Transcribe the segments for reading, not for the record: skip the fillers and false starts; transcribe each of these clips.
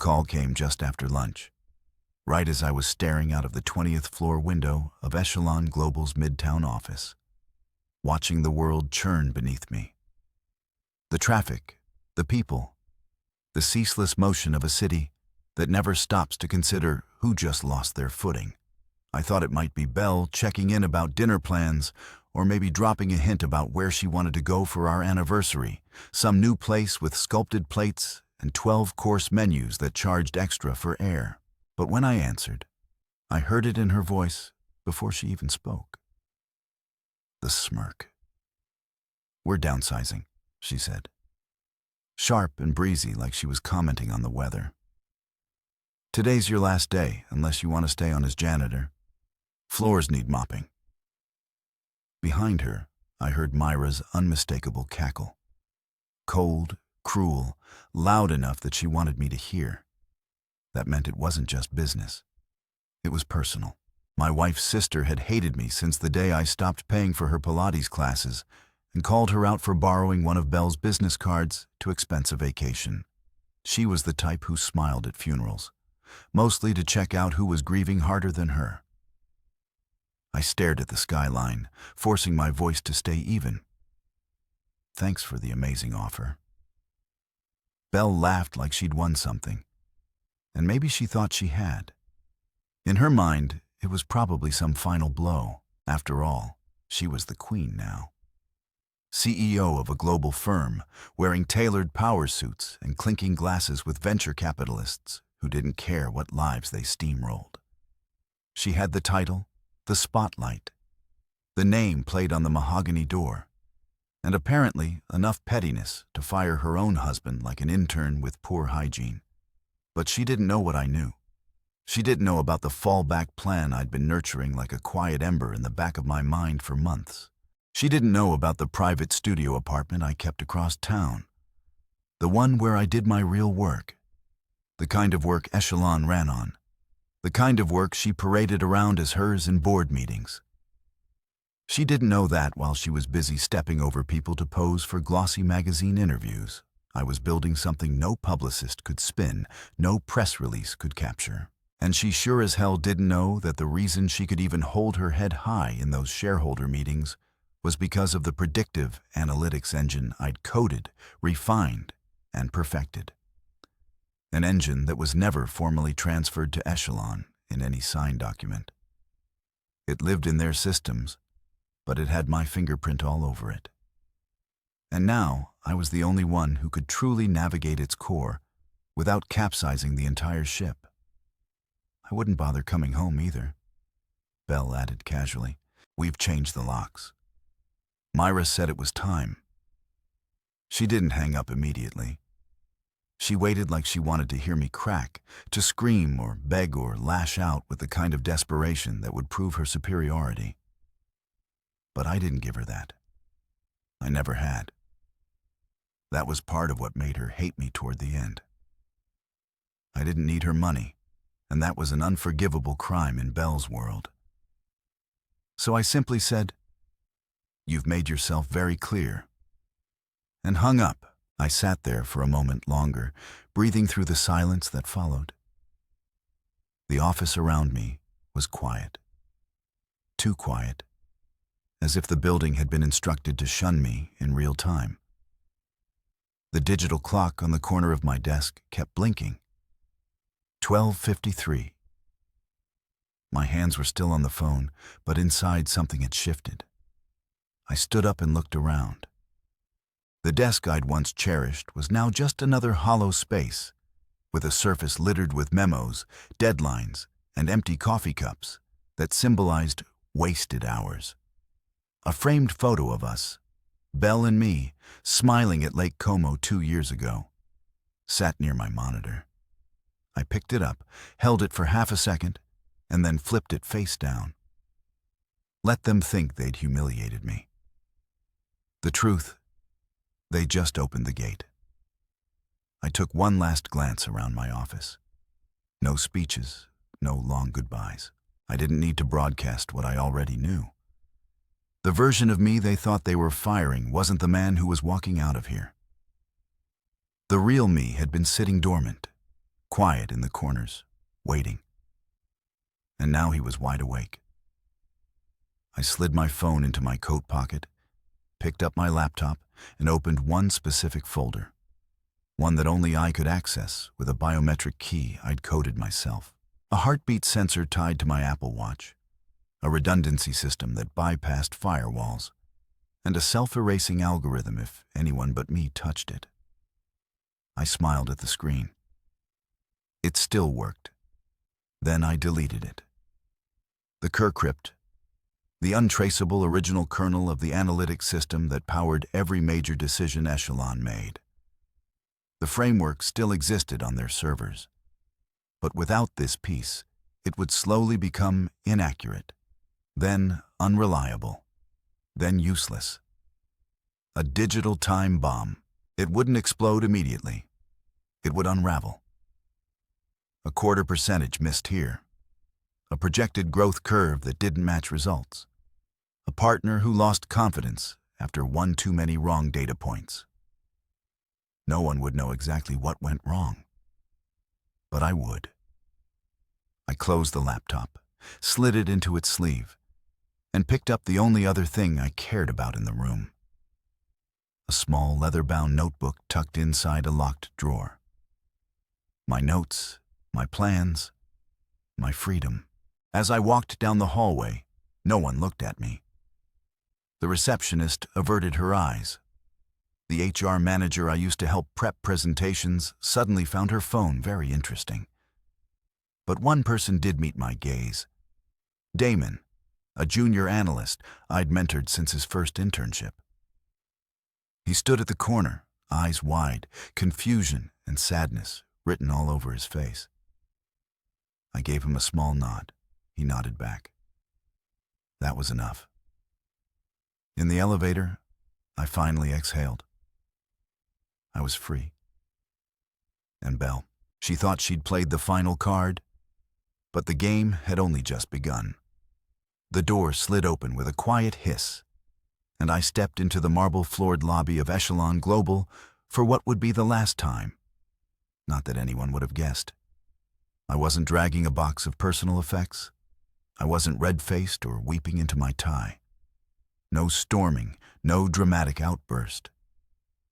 call came just after lunch, right as I was staring out of the 20th floor window of Echelon Global's Midtown office, watching the world churn beneath me. The traffic, the people, the ceaseless motion of a city that never stops to consider who just lost their footing. I thought it might be Belle checking in about dinner plans, or maybe dropping a hint about where she wanted to go for our anniversary, some new place with sculpted plates and 12-course menus that charged extra for air. But when I answered, I heard it in her voice before she even spoke. The smirk. "We're downsizing," she said, sharp and breezy like she was commenting on the weather. "Today's your last day unless you want to stay on as janitor. Floors need mopping." Behind her, I heard Myra's unmistakable cackle. Cold, cruel, loud enough that she wanted me to hear. That meant it wasn't just business. It was personal. My wife's sister had hated me since the day I stopped paying for her Pilates classes and called her out for borrowing one of Belle's business cards to expense a vacation. She was the type who smiled at funerals, mostly to check out who was grieving harder than her. I stared at the skyline, forcing my voice to stay even. "Thanks for the amazing offer." Belle laughed like she'd won something, and maybe she thought she had. In her mind, it was probably some final blow. After all, she was the queen now. CEO of a global firm, wearing tailored power suits and clinking glasses with venture capitalists who didn't care what lives they steamrolled. She had the title, the spotlight, the name played on the mahogany door, and apparently enough pettiness to fire her own husband like an intern with poor hygiene. But she didn't know what I knew. She didn't know about the fallback plan I'd been nurturing like a quiet ember in the back of my mind for months. She didn't know about the private studio apartment I kept across town, the one where I did my real work, the kind of work Echelon ran on, the kind of work she paraded around as hers in board meetings. She didn't know that while she was busy stepping over people to pose for glossy magazine interviews, I was building something no publicist could spin, no press release could capture. And she sure as hell didn't know that the reason she could even hold her head high in those shareholder meetings was because of the predictive analytics engine I'd coded, refined, and perfected. An engine that was never formally transferred to Echelon in any sign document. It lived in their systems, but it had my fingerprint all over it. And now I was the only one who could truly navigate its core without capsizing the entire ship. I wouldn't bother coming home either, Belle added casually. "We've changed the locks." Myra said it was time. She didn't hang up immediately. She waited like she wanted to hear me crack, to scream or beg or lash out with the kind of desperation that would prove her superiority. But I didn't give her that. I never had. That was part of what made her hate me toward the end. I didn't need her money, and that was an unforgivable crime in Belle's world. So I simply said, "You've made yourself very clear," and hung up. I sat there for a moment longer, breathing through the silence that followed. The office around me was quiet. Too quiet, as if the building had been instructed to shun me in real time. The digital clock on the corner of my desk kept blinking. 12:53. My hands were still on the phone, but inside something had shifted. I stood up and looked around. The desk I'd once cherished was now just another hollow space, with a surface littered with memos, deadlines, and empty coffee cups that symbolized wasted hours. A framed photo of us, Belle and me, smiling at Lake Como 2 years ago, sat near my monitor. I picked it up, held it for half a second, and then flipped it face down. Let them think they'd humiliated me. The truth, they just opened the gate. I took one last glance around my office. No speeches, no long goodbyes. I didn't need to broadcast what I already knew. The version of me they thought they were firing wasn't the man who was walking out of here. The real me had been sitting dormant, quiet in the corners, waiting. And now he was wide awake. I slid my phone into my coat pocket, picked up my laptop, and opened one specific folder, one that only I could access with a biometric key I'd coded myself. A heartbeat sensor tied to my Apple Watch, a redundancy system that bypassed firewalls, and a self-erasing algorithm if anyone but me touched it. I smiled at the screen. It still worked. Then I deleted it. The Kercrypt, the untraceable original kernel of the analytic system that powered every major decision Echelon made. The framework still existed on their servers. But without this piece, it would slowly become inaccurate, then unreliable, then useless. A digital time bomb. It wouldn't explode immediately. It would unravel. A 0.25% missed here. A projected growth curve that didn't match results. A partner who lost confidence after one too many wrong data points. No one would know exactly what went wrong. But I would. I closed the laptop, slid it into its sleeve, and picked up the only other thing I cared about in the room. A small leather-bound notebook tucked inside a locked drawer. My notes, my plans, my freedom. As I walked down the hallway, no one looked at me. The receptionist averted her eyes. The HR manager I used to help prep presentations suddenly found her phone very interesting. But one person did meet my gaze. Damon, a junior analyst I'd mentored since his first internship. He stood at the corner, eyes wide, confusion and sadness written all over his face. I gave him a small nod. He nodded back. That was enough. In the elevator, I finally exhaled. I was free. And Belle, she thought she'd played the final card, but the game had only just begun. The door slid open with a quiet hiss, and I stepped into the marble-floored lobby of Echelon Global for what would be the last time. Not that anyone would have guessed. I wasn't dragging a box of personal effects. I wasn't red-faced or weeping into my tie. No storming, no dramatic outburst.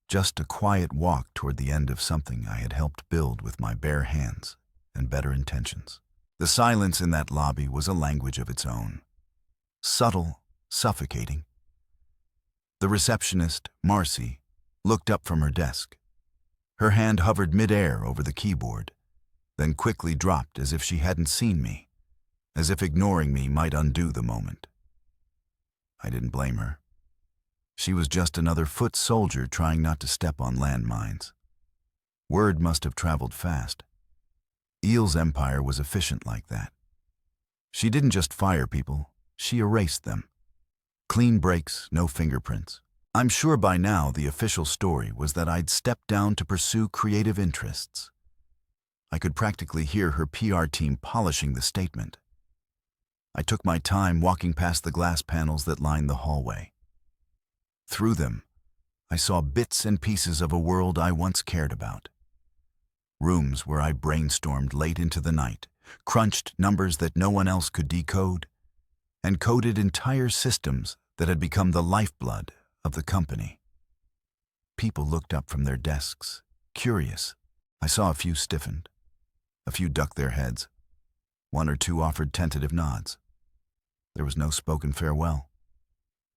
Just a quiet walk toward the end of something I had helped build with my bare hands and better intentions. The silence in that lobby was a language of its own. Subtle, suffocating. The receptionist, Marcy, looked up from her desk. Her hand hovered mid-air over the keyboard, then quickly dropped as if she hadn't seen me, as if ignoring me might undo the moment. I didn't blame her. She was just another foot soldier trying not to step on landmines. Word must have traveled fast. Eel's empire was efficient like that. She didn't just fire people, she erased them. Clean breaks, no fingerprints. I'm sure by now the official story was that I'd stepped down to pursue creative interests. I could practically hear her PR team polishing the statement. I took my time walking past the glass panels that lined the hallway. Through them, I saw bits and pieces of a world I once cared about. Rooms where I brainstormed late into the night, crunched numbers that no one else could decode, and coded entire systems that had become the lifeblood of the company. People looked up from their desks, curious. I saw a few stiffened. A few ducked their heads. One or two offered tentative nods. There was no spoken farewell.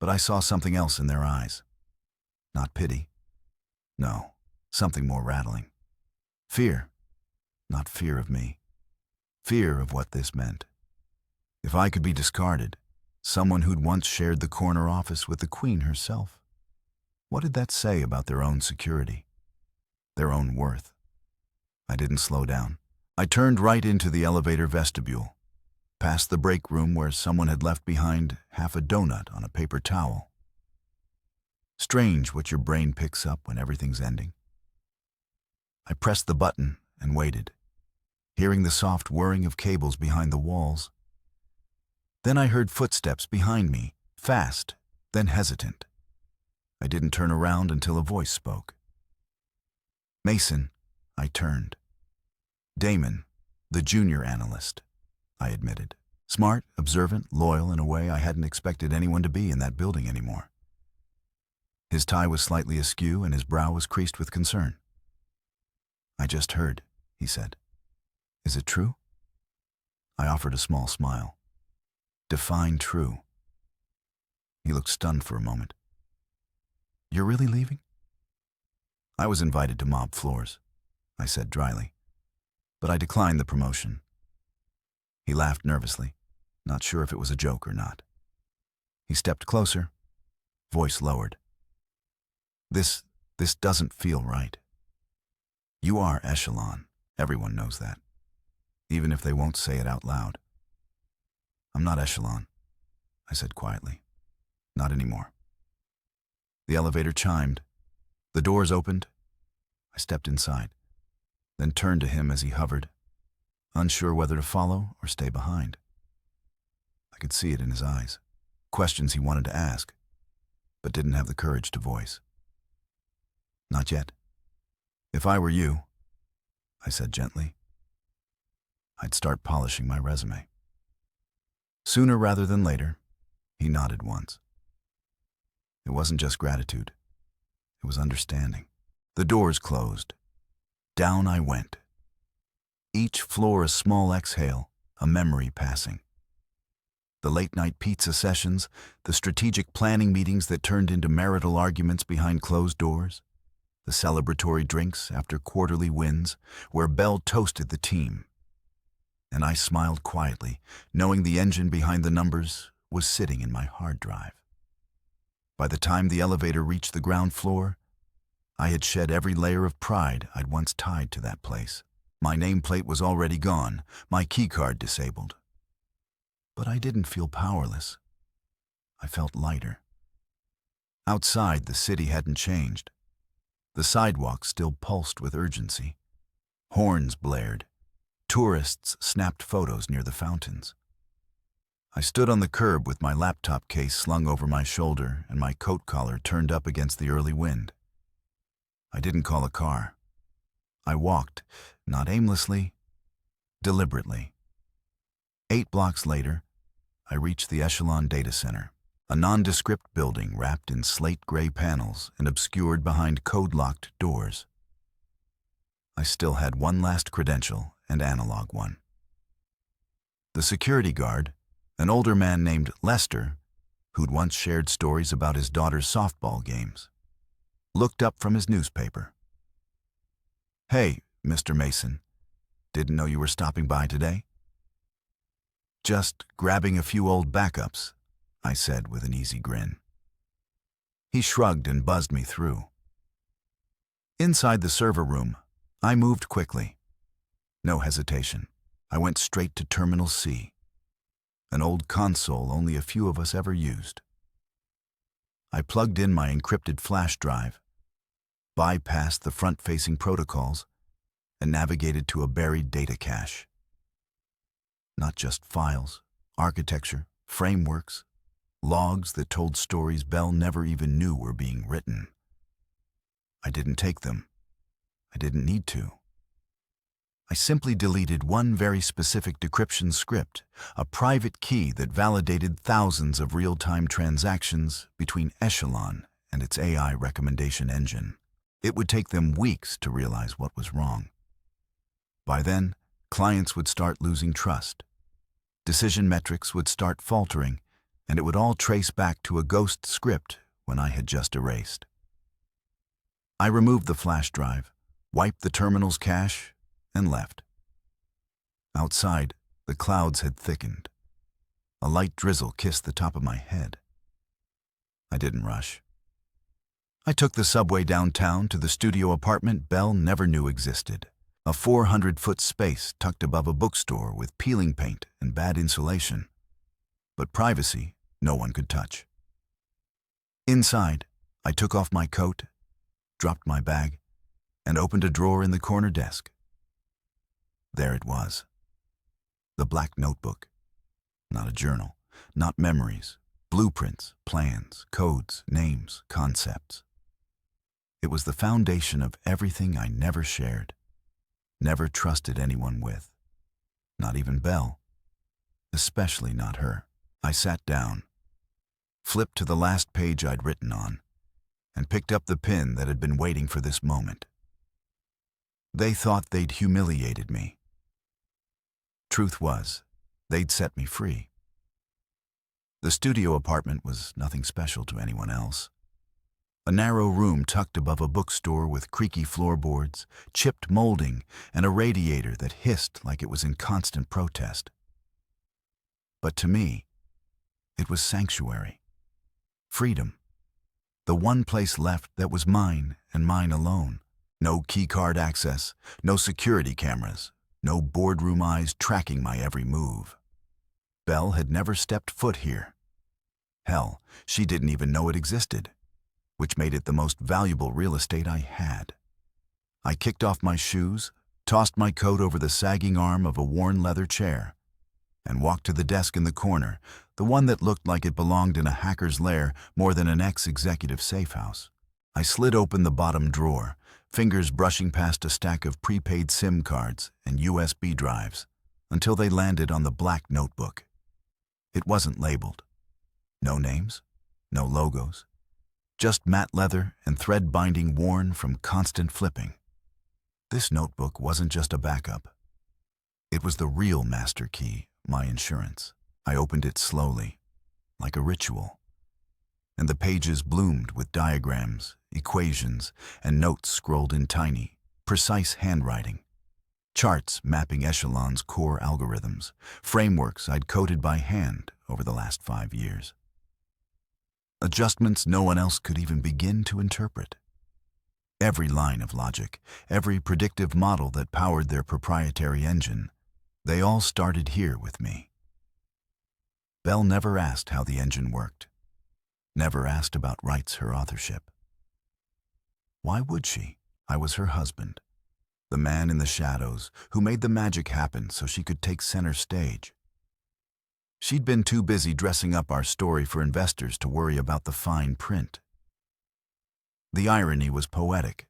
But I saw something else in their eyes. Not pity. No, something more rattling. Fear. Not fear of me. Fear of what this meant. If I could be discarded, someone who'd once shared the corner office with the Queen herself, what did that say about their own security? Their own worth? I didn't slow down. I turned right into the elevator vestibule, past the break room where someone had left behind half a donut on a paper towel. Strange what your brain picks up when everything's ending. I pressed the button and waited, hearing the soft whirring of cables behind the walls. Then I heard footsteps behind me, fast, then hesitant. I didn't turn around until a voice spoke. Mason, I turned. Damon, the junior analyst, I admitted. Smart, observant, loyal in a way I hadn't expected anyone to be in that building anymore. His tie was slightly askew and his brow was creased with concern. "I just heard," he said. "Is it true?" I offered a small smile. "Define true." He looked stunned for a moment. "You're really leaving?" "I was invited to mob floors," I said dryly, "but I declined the promotion." He laughed nervously, not sure if it was a joke or not. He stepped closer, voice lowered. This doesn't feel right. You are Echelon. Everyone knows that, even if they won't say it out loud." "I'm not Echelon," I said quietly. "Not anymore." The elevator chimed. The doors opened. I stepped inside, then turned to him as he hovered, unsure whether to follow or stay behind. I could see it in his eyes, questions he wanted to ask, but didn't have the courage to voice. "Not yet. If I were you," I said gently, "I'd start polishing my resume." Sooner rather than later, he nodded once. It wasn't just gratitude. It was understanding. The doors closed. Down I went. Each floor a small exhale, a memory passing. The late-night pizza sessions, the strategic planning meetings that turned into marital arguments behind closed doors, the celebratory drinks after quarterly wins, where Bell toasted the team. And I smiled quietly, knowing the engine behind the numbers was sitting in my hard drive. By the time the elevator reached the ground floor, I had shed every layer of pride I'd once tied to that place. My nameplate was already gone, my keycard disabled. But I didn't feel powerless. I felt lighter. Outside, the city hadn't changed. The sidewalks still pulsed with urgency. Horns blared. Tourists snapped photos near the fountains. I stood on the curb with my laptop case slung over my shoulder and my coat collar turned up against the early wind. I didn't call a car. I walked, not aimlessly, deliberately. 8 blocks later, I reached the Echelon data center, a nondescript building wrapped in slate-gray panels and obscured behind code-locked doors. I still had one last credential and analog one. The security guard, an older man named Lester, who'd once shared stories about his daughter's softball games, looked up from his newspaper. "Hey, Mr. Mason, didn't know you were stopping by today?" "Just grabbing a few old backups," I said with an easy grin. He shrugged and buzzed me through. Inside the server room, I moved quickly. No hesitation. I went straight to Terminal C, an old console only a few of us ever used. I plugged in my encrypted flash drive, bypassed the front-facing protocols, and navigated to a buried data cache. Not just files, architecture, frameworks, logs that told stories Bell never even knew were being written. I didn't take them. I didn't need to. I simply deleted one very specific decryption script, a private key that validated thousands of real-time transactions between Echelon and its AI recommendation engine. It would take them weeks to realize what was wrong. By then, clients would start losing trust. Decision metrics would start faltering, and it would all trace back to a ghost script when I had just erased. I removed the flash drive, wiped the terminal's cache, and left. Outside, the clouds had thickened. A light drizzle kissed the top of my head. I didn't rush. I took the subway downtown to the studio apartment Bell never knew existed, a 400-foot space tucked above a bookstore with peeling paint and bad insulation. But privacy no one could touch. Inside, I took off my coat, dropped my bag, and opened a drawer in the corner desk. There it was. The black notebook. Not a journal, not memories, blueprints, plans, codes, names, concepts. It was the foundation of everything I never shared, never trusted anyone with. Not even Belle. Especially not her. I sat down, flipped to the last page I'd written on, and picked up the pen that had been waiting for this moment. They thought they'd humiliated me. Truth was, they'd set me free. The studio apartment was nothing special to anyone else. A narrow room tucked above a bookstore with creaky floorboards, chipped molding, and a radiator that hissed like it was in constant protest. But to me, it was sanctuary. Freedom. The one place left that was mine and mine alone. No keycard access, no security cameras, no boardroom eyes tracking my every move. Belle had never stepped foot here. Hell, she didn't even know it existed, which made it the most valuable real estate I had. I kicked off my shoes, tossed my coat over the sagging arm of a worn leather chair, and walked to the desk in the corner, the one that looked like it belonged in a hacker's lair more than an ex-executive safe house. I slid open the bottom drawer, fingers brushing past a stack of prepaid SIM cards and USB drives, until they landed on the black notebook. It wasn't labeled. No names, no logos, just matte leather and thread binding worn from constant flipping. This notebook wasn't just a backup. It was the real master key, my insurance. I opened it slowly, like a ritual, and the pages bloomed with diagrams, equations, and notes scrolled in tiny, precise handwriting. Charts mapping Echelon's core algorithms, frameworks I'd coded by hand over the last 5 years. Adjustments no one else could even begin to interpret. Every line of logic, every predictive model that powered their proprietary engine, they all started here with me. Belle never asked how the engine worked, never asked about rights her authorship. Why would she? I was her husband, the man in the shadows who made the magic happen so she could take center stage. She'd been too busy dressing up our story for investors to worry about the fine print. The irony was poetic.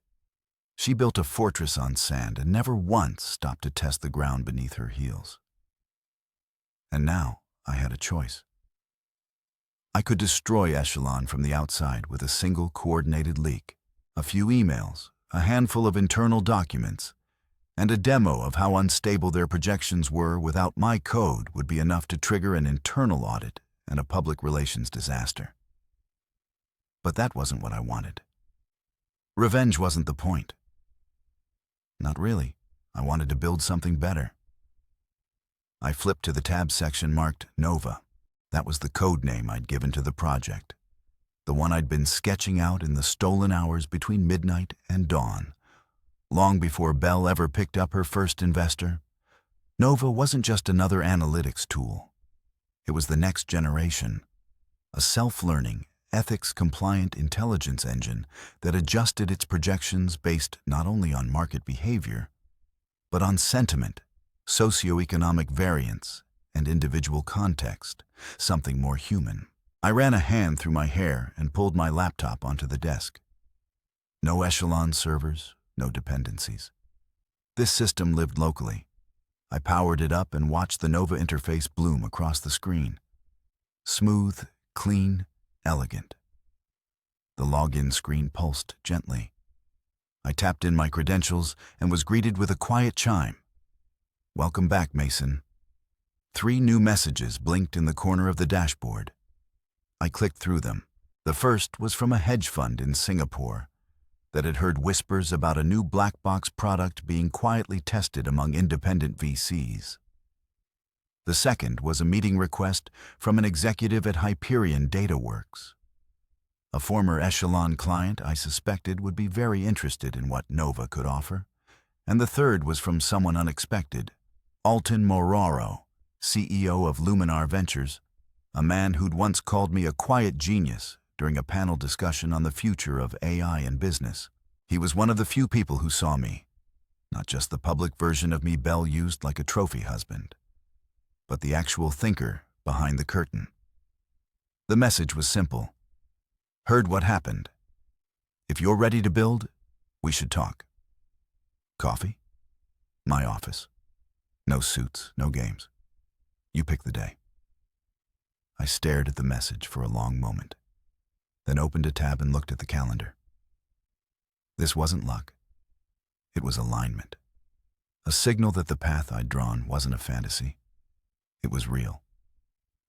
She built a fortress on sand and never once stopped to test the ground beneath her heels. And now I had a choice. I could destroy Echelon from the outside with a single coordinated leak, a few emails, a handful of internal documents, and a demo of how unstable their projections were without my code would be enough to trigger an internal audit and a public relations disaster. But that wasn't what I wanted. Revenge wasn't the point. Not really. I wanted to build something better. I flipped to the tab section marked Nova. That was the code name I'd given to the project, the one I'd been sketching out in the stolen hours between midnight and dawn. Long before Belle ever picked up her first investor, Nova wasn't just another analytics tool. It was the next generation, a self-learning, ethics-compliant intelligence engine that adjusted its projections based not only on market behavior, but on sentiment, socioeconomic variance, and individual context, something more human. I ran a hand through my hair and pulled my laptop onto the desk. No Echelon servers, no dependencies. This system lived locally. I powered it up and watched the Nova interface bloom across the screen. Smooth, clean, elegant. The login screen pulsed gently. I tapped in my credentials and was greeted with a quiet chime. "Welcome back, Mason." 3 new messages blinked in the corner of the dashboard. I clicked through them. The first was from a hedge fund in Singapore that had heard whispers about a new black box product being quietly tested among independent VCs. The second was a meeting request from an executive at Hyperion DataWorks, a former Echelon client I suspected would be very interested in what Nova could offer. And the third was from someone unexpected, Alton Moraro, CEO of Luminar Ventures, a man who'd once called me a quiet genius during a panel discussion on the future of AI and business. He was one of the few people who saw me, not just the public version of me Belle used like a trophy husband, but the actual thinker behind the curtain. The message was simple. Heard what happened. If you're ready to build, we should talk. Coffee? My office. No suits, no games. You pick the day. I stared at the message for a long moment, then opened a tab and looked at the calendar. This wasn't luck. It was alignment. A signal that the path I'd drawn wasn't a fantasy. It was real,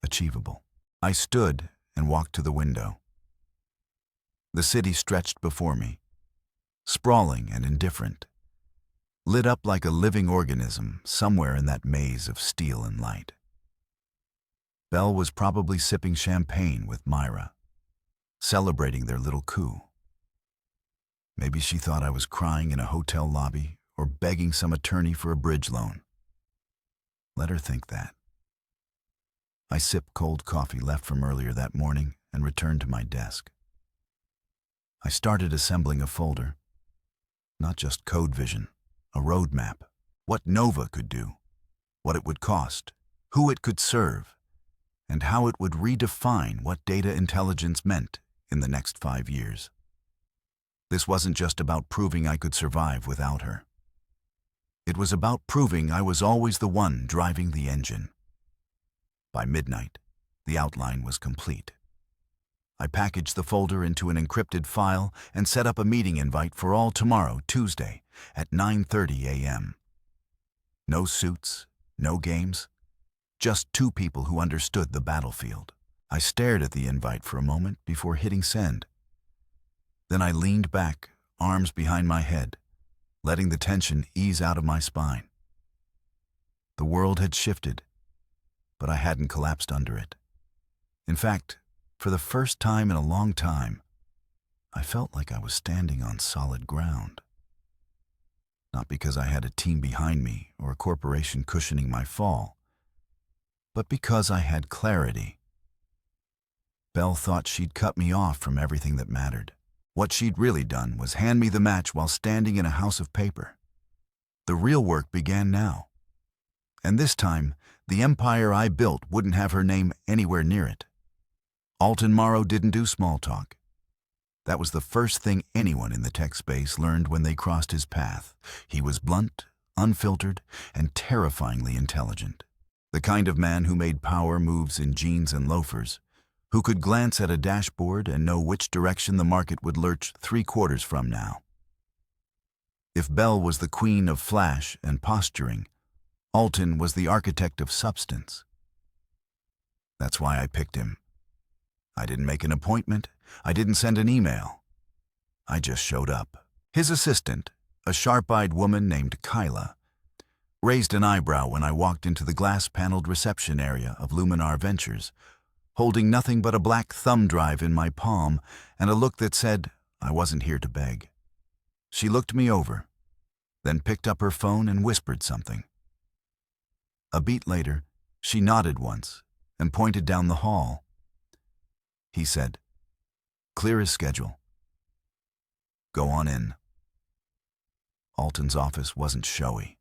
achievable. I stood and walked to the window. The city stretched before me, sprawling and indifferent, lit up like a living organism somewhere in that maze of steel and light. Belle was probably sipping champagne with Myra, celebrating their little coup. Maybe she thought I was crying in a hotel lobby or begging some attorney for a bridge loan. Let her think that. I sipped cold coffee left from earlier that morning and returned to my desk. I started assembling a folder. Not just code vision, a roadmap. What Nova could do, what it would cost, who it could serve, and how it would redefine what data intelligence meant in the next 5 years. This wasn't just about proving I could survive without her. It was about proving I was always the one driving the engine. By midnight, the outline was complete. I packaged the folder into an encrypted file and set up a meeting invite for all tomorrow, Tuesday, at 9:30 a.m. No suits, no games, just two people who understood the battlefield. I stared at the invite for a moment before hitting send. Then I leaned back, arms behind my head, letting the tension ease out of my spine. The world had shifted, but I hadn't collapsed under it. In fact, for the first time in a long time, I felt like I was standing on solid ground. Not because I had a team behind me or a corporation cushioning my fall, but because I had clarity. Belle thought she'd cut me off from everything that mattered. What she'd really done was hand me the match while standing in a house of paper. The real work began now. And this time, the empire I built wouldn't have her name anywhere near it. Alton Morrow didn't do small talk. That was the first thing anyone in the tech space learned when they crossed his path. He was blunt, unfiltered, and terrifyingly intelligent. The kind of man who made power moves in jeans and loafers, who could glance at a dashboard and know which direction the market would lurch 3 quarters from now. If Belle was the queen of flash and posturing, Alton was the architect of substance. That's why I picked him. I didn't make an appointment. I didn't send an email. I just showed up. His assistant, a sharp-eyed woman named Kyla, raised an eyebrow when I walked into the glass-paneled reception area of Luminar Ventures, holding nothing but a black thumb drive in my palm and a look that said I wasn't here to beg. She looked me over, then picked up her phone and whispered something. A beat later, she nodded once and pointed down the hall. He said, "Clear as schedule. Go on in." Alton's office wasn't showy.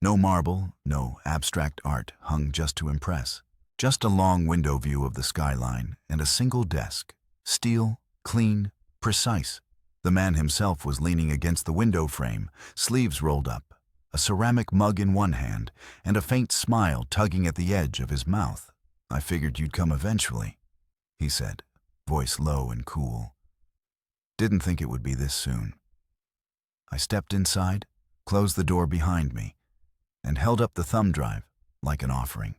No marble, no abstract art hung just to impress. Just a long window view of the skyline and a single desk, steel, clean, precise. The man himself was leaning against the window frame, sleeves rolled up, a ceramic mug in one hand, and a faint smile tugging at the edge of his mouth. "I figured you'd come eventually," he said, voice low and cool. "Didn't think it would be this soon." I stepped inside, closed the door behind me, and held up the thumb drive like an offering.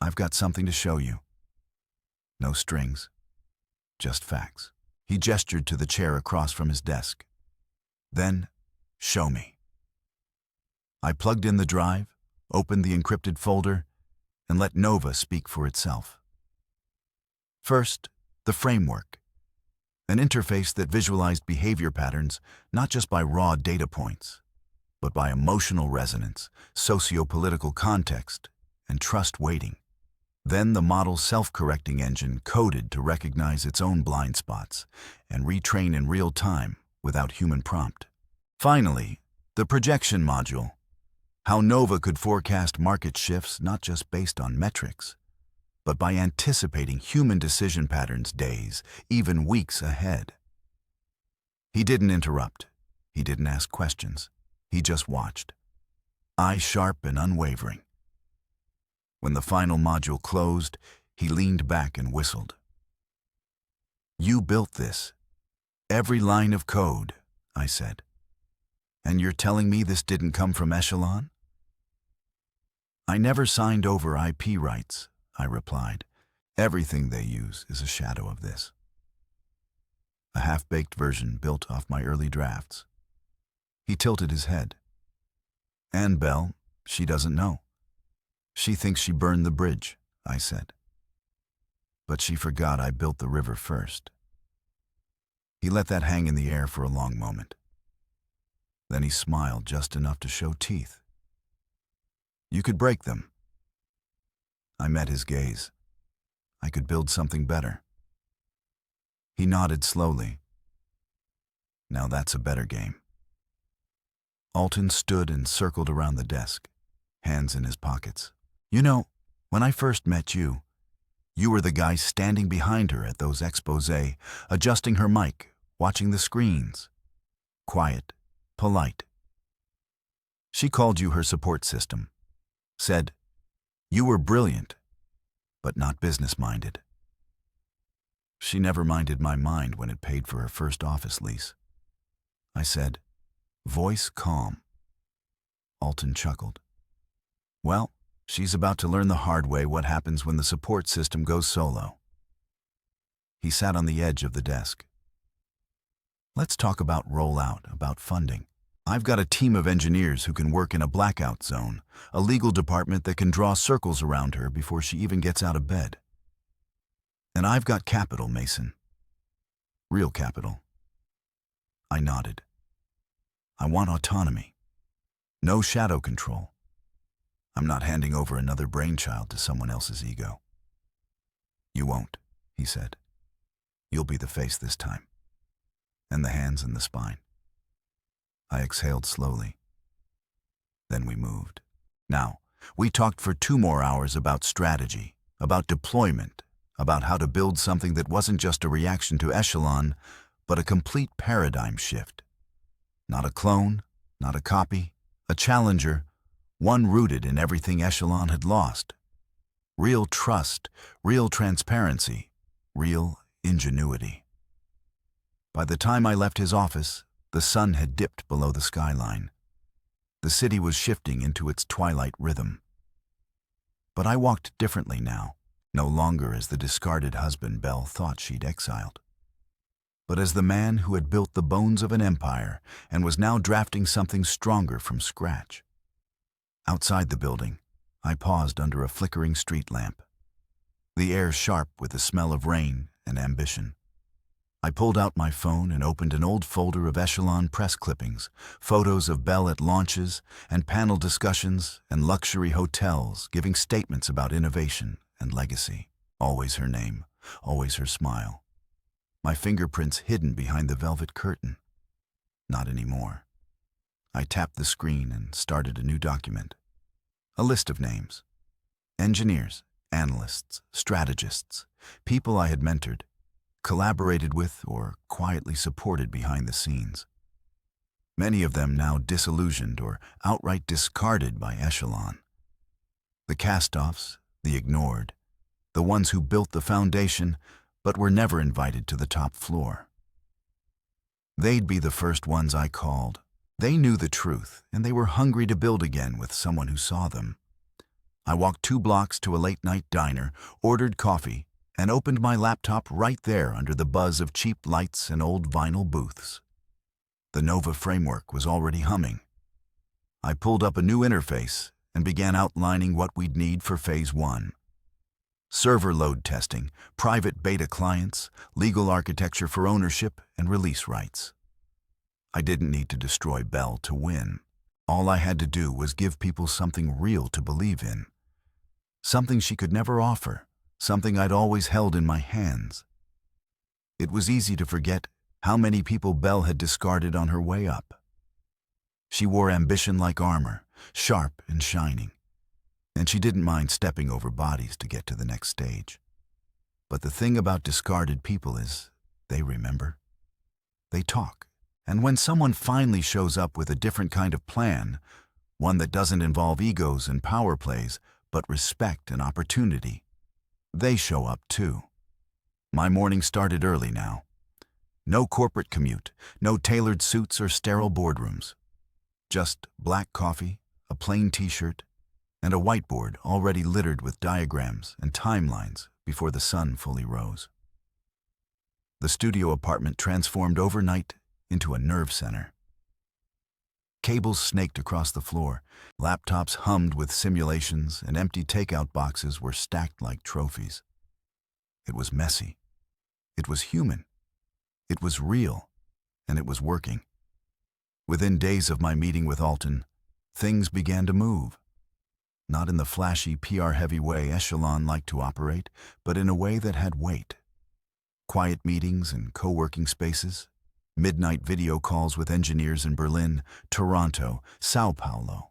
"I've got something to show you." No strings, just facts. He gestured to the chair across from his desk. "Then, show me." I plugged in the drive, opened the encrypted folder, and let Nova speak for itself. First, the framework, an interface that visualized behavior patterns not just by raw data points, but by emotional resonance, socio-political context, and trust weighting. Then the model's self-correcting engine coded to recognize its own blind spots and retrain in real time without human prompt. Finally, the projection module, how Nova could forecast market shifts not just based on metrics, but by anticipating human decision patterns days, even weeks ahead. He didn't interrupt. He didn't ask questions. He just watched, eye sharp and unwavering. When the final module closed, he leaned back and whistled. "You built this. Every line of code," I said. "And you're telling me this didn't come from Echelon?" "I never signed over IP rights," I replied. "Everything they use is a shadow of this. A half-baked version built off my early drafts." He tilted his head. "And Belle, she doesn't know. She thinks she burned the bridge," I said. "But she forgot I built the river first." He let that hang in the air for a long moment. Then he smiled just enough to show teeth. "You could break them." I met his gaze. I could build something better. He nodded slowly. "Now that's a better game." Alton stood and circled around the desk, hands in his pockets. "You know, when I first met you, you were the guy standing behind her at those exposés, adjusting her mic, watching the screens. Quiet, polite. She called you her support system. Said, you were brilliant, but not business-minded. She never minded my mind when it paid for her first office lease." I said, voice calm. Alton chuckled. "Well, she's about to learn the hard way what happens when the support system goes solo." He sat on the edge of the desk. "Let's talk about rollout, about funding. I've got a team of engineers who can work in a blackout zone, a legal department that can draw circles around her before she even gets out of bed. And I've got capital, Mason. Real capital." I nodded. "I want autonomy. No shadow control. I'm not handing over another brainchild to someone else's ego." "You won't," he said. "You'll be the face this time. And the hands and the spine." I exhaled slowly. Then we moved. Now, we talked for 2 more hours about strategy, about deployment, about how to build something that wasn't just a reaction to Echelon, but a complete paradigm shift. Not a clone, not a copy, a challenger, one rooted in everything Echelon had lost. Real trust, real transparency, real ingenuity. By the time I left his office, the sun had dipped below the skyline. The city was shifting into its twilight rhythm. But I walked differently now, no longer as the discarded husband Belle thought she'd exiled, but as the man who had built the bones of an empire and was now drafting something stronger from scratch. Outside the building, I paused under a flickering street lamp, the air sharp with the smell of rain and ambition. I pulled out my phone and opened an old folder of Echelon press clippings, photos of Belle at launches and panel discussions and luxury hotels giving statements about innovation and legacy. Always her name, always her smile. My fingerprints hidden behind the velvet curtain. Not anymore. I tapped the screen and started a new document. A list of names. Engineers, analysts, strategists, people I had mentored, collaborated with, or quietly supported behind the scenes. Many of them now disillusioned or outright discarded by Echelon. The cast-offs, the ignored, the ones who built the foundation but were never invited to the top floor. They'd be the first ones I called. They knew the truth, and they were hungry to build again with someone who saw them. I walked 2 blocks to a late-night diner, ordered coffee, and opened my laptop right there under the buzz of cheap lights and old vinyl booths. The Nova framework was already humming. I pulled up a new interface and began outlining what we'd need for Phase 1. Server load testing, private beta clients, legal architecture for ownership and release rights. I didn't need to destroy Belle to win. All I had to do was give people something real to believe in. Something she could never offer, something I'd always held in my hands. It was easy to forget how many people Belle had discarded on her way up. She wore ambition like armor, sharp and shining, and she didn't mind stepping over bodies to get to the next stage. But the thing about discarded people is, they remember. They talk, and when someone finally shows up with a different kind of plan, One that doesn't involve egos and power plays, but respect and opportunity. They show up too. My morning started early now. No corporate commute, no tailored suits or sterile boardrooms. Just black coffee, a plain t-shirt, and a whiteboard already littered with diagrams and timelines before the sun fully rose. The studio apartment transformed overnight into a nerve center. Cables snaked across the floor, laptops hummed with simulations, and empty takeout boxes were stacked like trophies. It was messy. It was human. It was real, and it was working. Within days of my meeting with Alton, things began to move. Not in the flashy, PR-heavy way Echelon liked to operate, but in a way that had weight. Quiet meetings and co-working spaces, midnight video calls with engineers in Berlin, Toronto, Sao Paulo.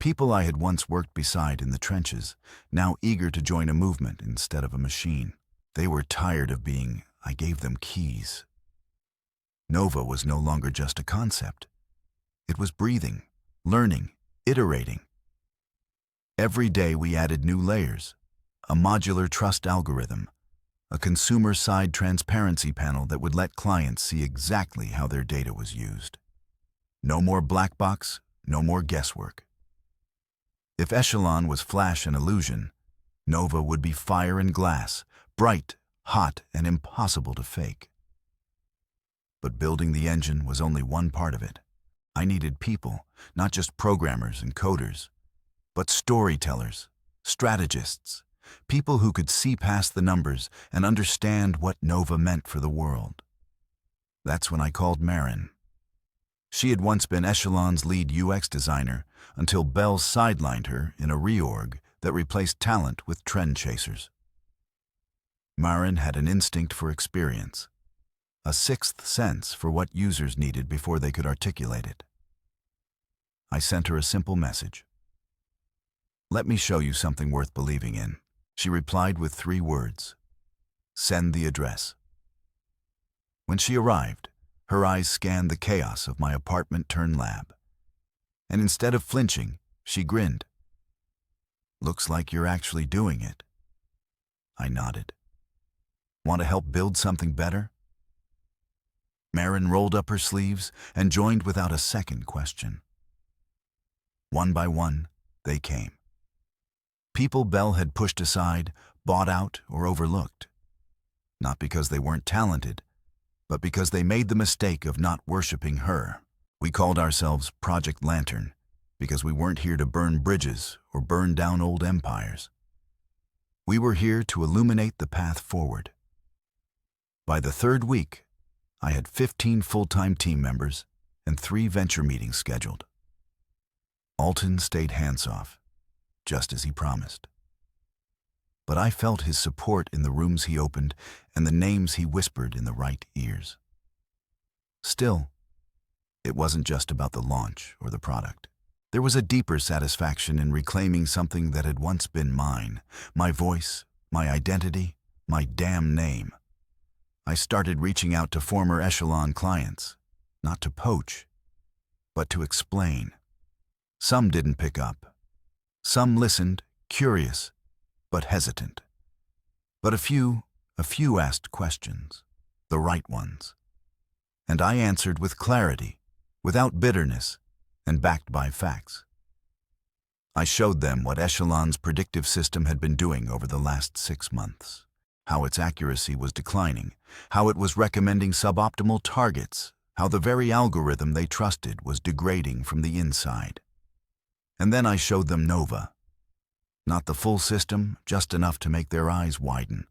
People I had once worked beside in the trenches, now eager to join a movement instead of a machine. They were tired of being, I gave them keys. Nova was no longer just a concept. It was breathing, learning, iterating. Every day we added new layers, a modular trust algorithm, a consumer-side transparency panel that would let clients see exactly how their data was used. No more black box, no more guesswork. If Echelon was flash and illusion, Nova would be fire and glass, bright, hot, and impossible to fake. But building the engine was only one part of it. I needed people, not just programmers and coders, but storytellers, strategists, people who could see past the numbers and understand what Nova meant for the world. That's when I called Marin. She had once been Echelon's lead UX designer until Bell sidelined her in a reorg that replaced talent with trend chasers. Marin had an instinct for experience, a sixth sense for what users needed before they could articulate it. I sent her a simple message. "Let me show you something worth believing in." She replied with 3 words. "Send the address." When she arrived, her eyes scanned the chaos of my apartment-turned-lab. And instead of flinching, she grinned. "Looks like you're actually doing it." I nodded. "Want to help build something better?" Marin rolled up her sleeves and joined without a second question. One by one, they came. People Bell had pushed aside, bought out, or overlooked. Not because they weren't talented, but because they made the mistake of not worshiping her. We called ourselves Project Lantern because we weren't here to burn bridges or burn down old empires. We were here to illuminate the path forward. By the 3rd week, I had 15 full-time team members and 3 venture meetings scheduled. Alton stayed hands-off, just as he promised. But I felt his support in the rooms he opened and the names he whispered in the right ears. Still, it wasn't just about the launch or the product. There was a deeper satisfaction in reclaiming something that had once been mine, my voice, my identity, my damn name. I started reaching out to former Echelon clients, not to poach, but to explain. Some didn't pick up. Some listened, curious, but hesitant. But a few asked questions, the right ones. And I answered with clarity, without bitterness, and backed by facts. I showed them what Echelon's predictive system had been doing over the last 6 months, how its accuracy was declining, how it was recommending suboptimal targets, how the very algorithm they trusted was degrading from the inside. And then I showed them Nova. Not the full system, just enough to make their eyes widen.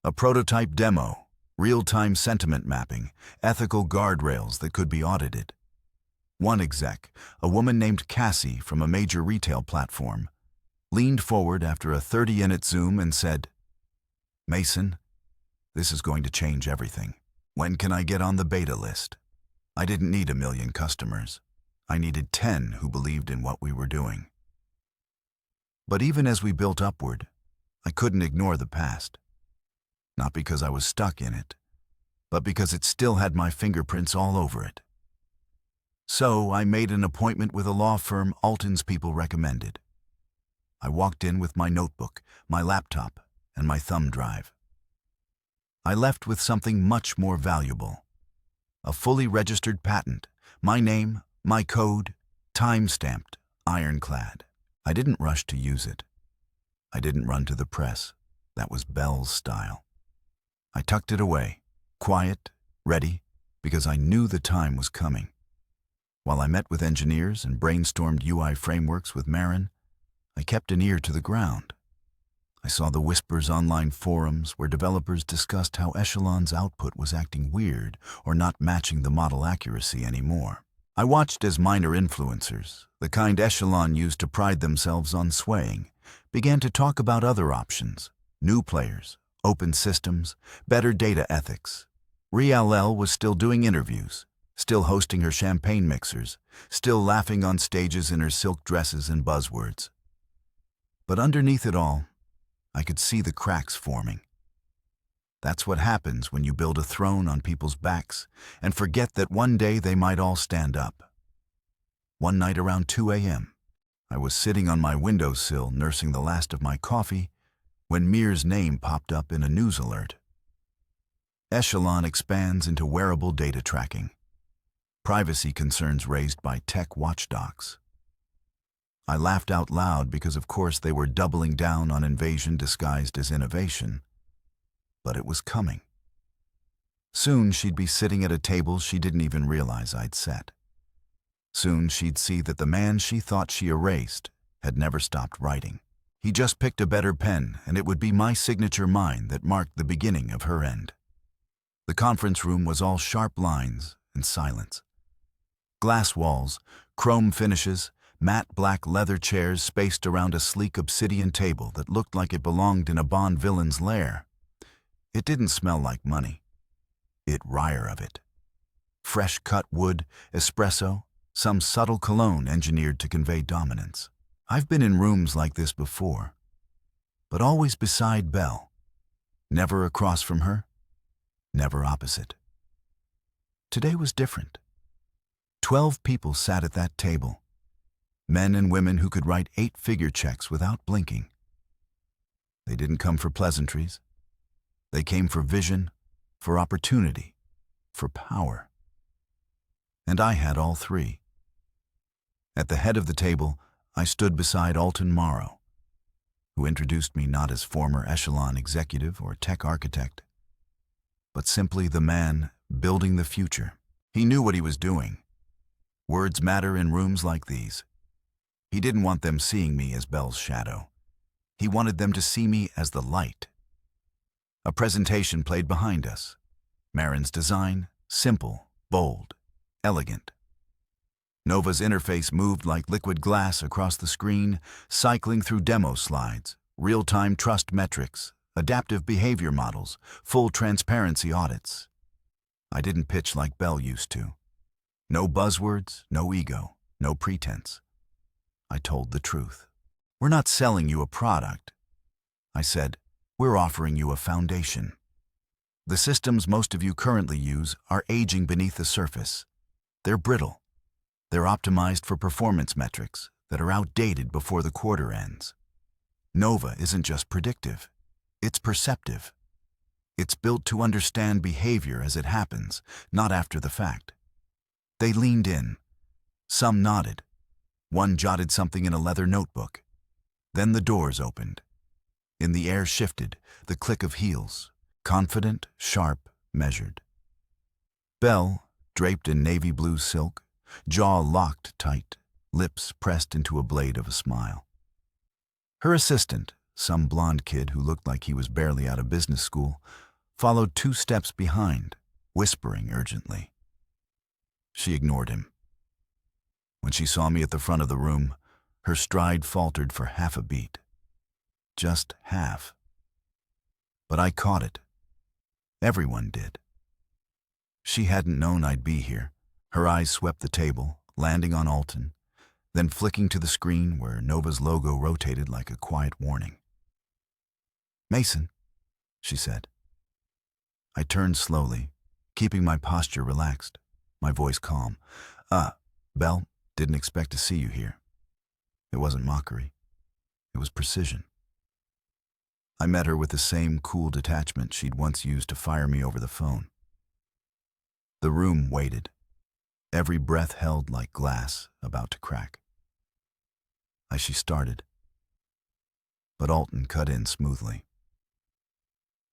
A prototype demo, real-time sentiment mapping, ethical guardrails that could be audited. One exec, a woman named Cassie from a major retail platform, leaned forward after a 30-minute Zoom and said, "Mason, this is going to change everything. When can I get on the beta list?" I didn't need 1 million customers. I needed 10 who believed in what we were doing. But even as we built upward, I couldn't ignore the past. Not because I was stuck in it, but because it still had my fingerprints all over it. So I made an appointment with a law firm Alton's people recommended. I walked in with my notebook, my laptop, and my thumb drive. I left with something much more valuable. A fully registered patent, my name, my code, time-stamped, ironclad. I didn't rush to use it. I didn't run to the press. That was Bell's style. I tucked it away, quiet, ready, because I knew the time was coming. While I met with engineers and brainstormed UI frameworks with Marin, I kept an ear to the ground. I saw the whispers online forums where developers discussed how Echelon's output was acting weird or not matching the model accuracy anymore. I watched as minor influencers, the kind Echelon used to pride themselves on swaying, began to talk about other options, new players, open systems, better data ethics. Rial was still doing interviews, still hosting her champagne mixers, still laughing on stages in her silk dresses and buzzwords. But underneath it all, I could see the cracks forming. That's what happens when you build a throne on people's backs and forget that one day they might all stand up. One night around 2 a.m., I was sitting on my windowsill nursing the last of my coffee when Mir's name popped up in a news alert. Echelon expands into wearable data tracking. Privacy concerns raised by tech watchdogs. I laughed out loud because of course they were doubling down on invasion disguised as innovation. But it was coming. Soon she'd be sitting at a table she didn't even realize I'd set. Soon she'd see that the man she thought she erased had never stopped writing. He just picked a better pen, and it would be my signature mine that marked the beginning of her end. The conference room was all sharp lines and silence. Glass walls, chrome finishes, matte black leather chairs spaced around a sleek obsidian table that looked like it belonged in a Bond villain's lair. It didn't smell like money. It reeked of it. Fresh cut wood, espresso, some subtle cologne engineered to convey dominance. I've been in rooms like this before, but always beside Belle. Never across from her, never opposite. Today was different. 12 people sat at that table. Men and women who could write 8-figure checks without blinking. They didn't come for pleasantries. They came for vision, for opportunity, for power. And I had all three. At the head of the table, I stood beside Alton Morrow, who introduced me not as former Echelon executive or tech architect, but simply the man building the future. He knew what he was doing. Words matter in rooms like these. He didn't want them seeing me as Belle's shadow. He wanted them to see me as the light. A presentation played behind us. Marin's design, simple, bold, elegant. Nova's interface moved like liquid glass across the screen, cycling through demo slides, real-time trust metrics, adaptive behavior models, full transparency audits. I didn't pitch like Belle used to. No buzzwords, no ego, no pretense. I told the truth. We're not selling you a product. I said, we're offering you a foundation. The systems most of you currently use are aging beneath the surface. They're brittle. They're optimized for performance metrics that are outdated before the quarter ends. Nova isn't just predictive. It's perceptive. It's built to understand behavior as it happens, not after the fact. They leaned in. Some nodded. One jotted something in a leather notebook. Then the doors opened. In the air shifted, the click of heels, confident, sharp, measured. Belle, draped in navy blue silk, jaw locked tight, lips pressed into a blade of a smile. Her assistant, some blonde kid who looked like he was barely out of business school, followed 2 steps behind, whispering urgently. She ignored him. When she saw me at the front of the room, her stride faltered for half a beat. Just half. But I caught it. Everyone did. She hadn't known I'd be here. Her eyes swept the table, landing on Alton, then flicking to the screen where Nova's logo rotated like a quiet warning. "Mason," she said. I turned slowly, keeping my posture relaxed, my voice calm. Belle, didn't expect to see you here. It wasn't mockery. It was precision. I met her with the same cool detachment she'd once used to fire me over the phone. The room waited, every breath held like glass about to crack. As she started, but Alton cut in smoothly.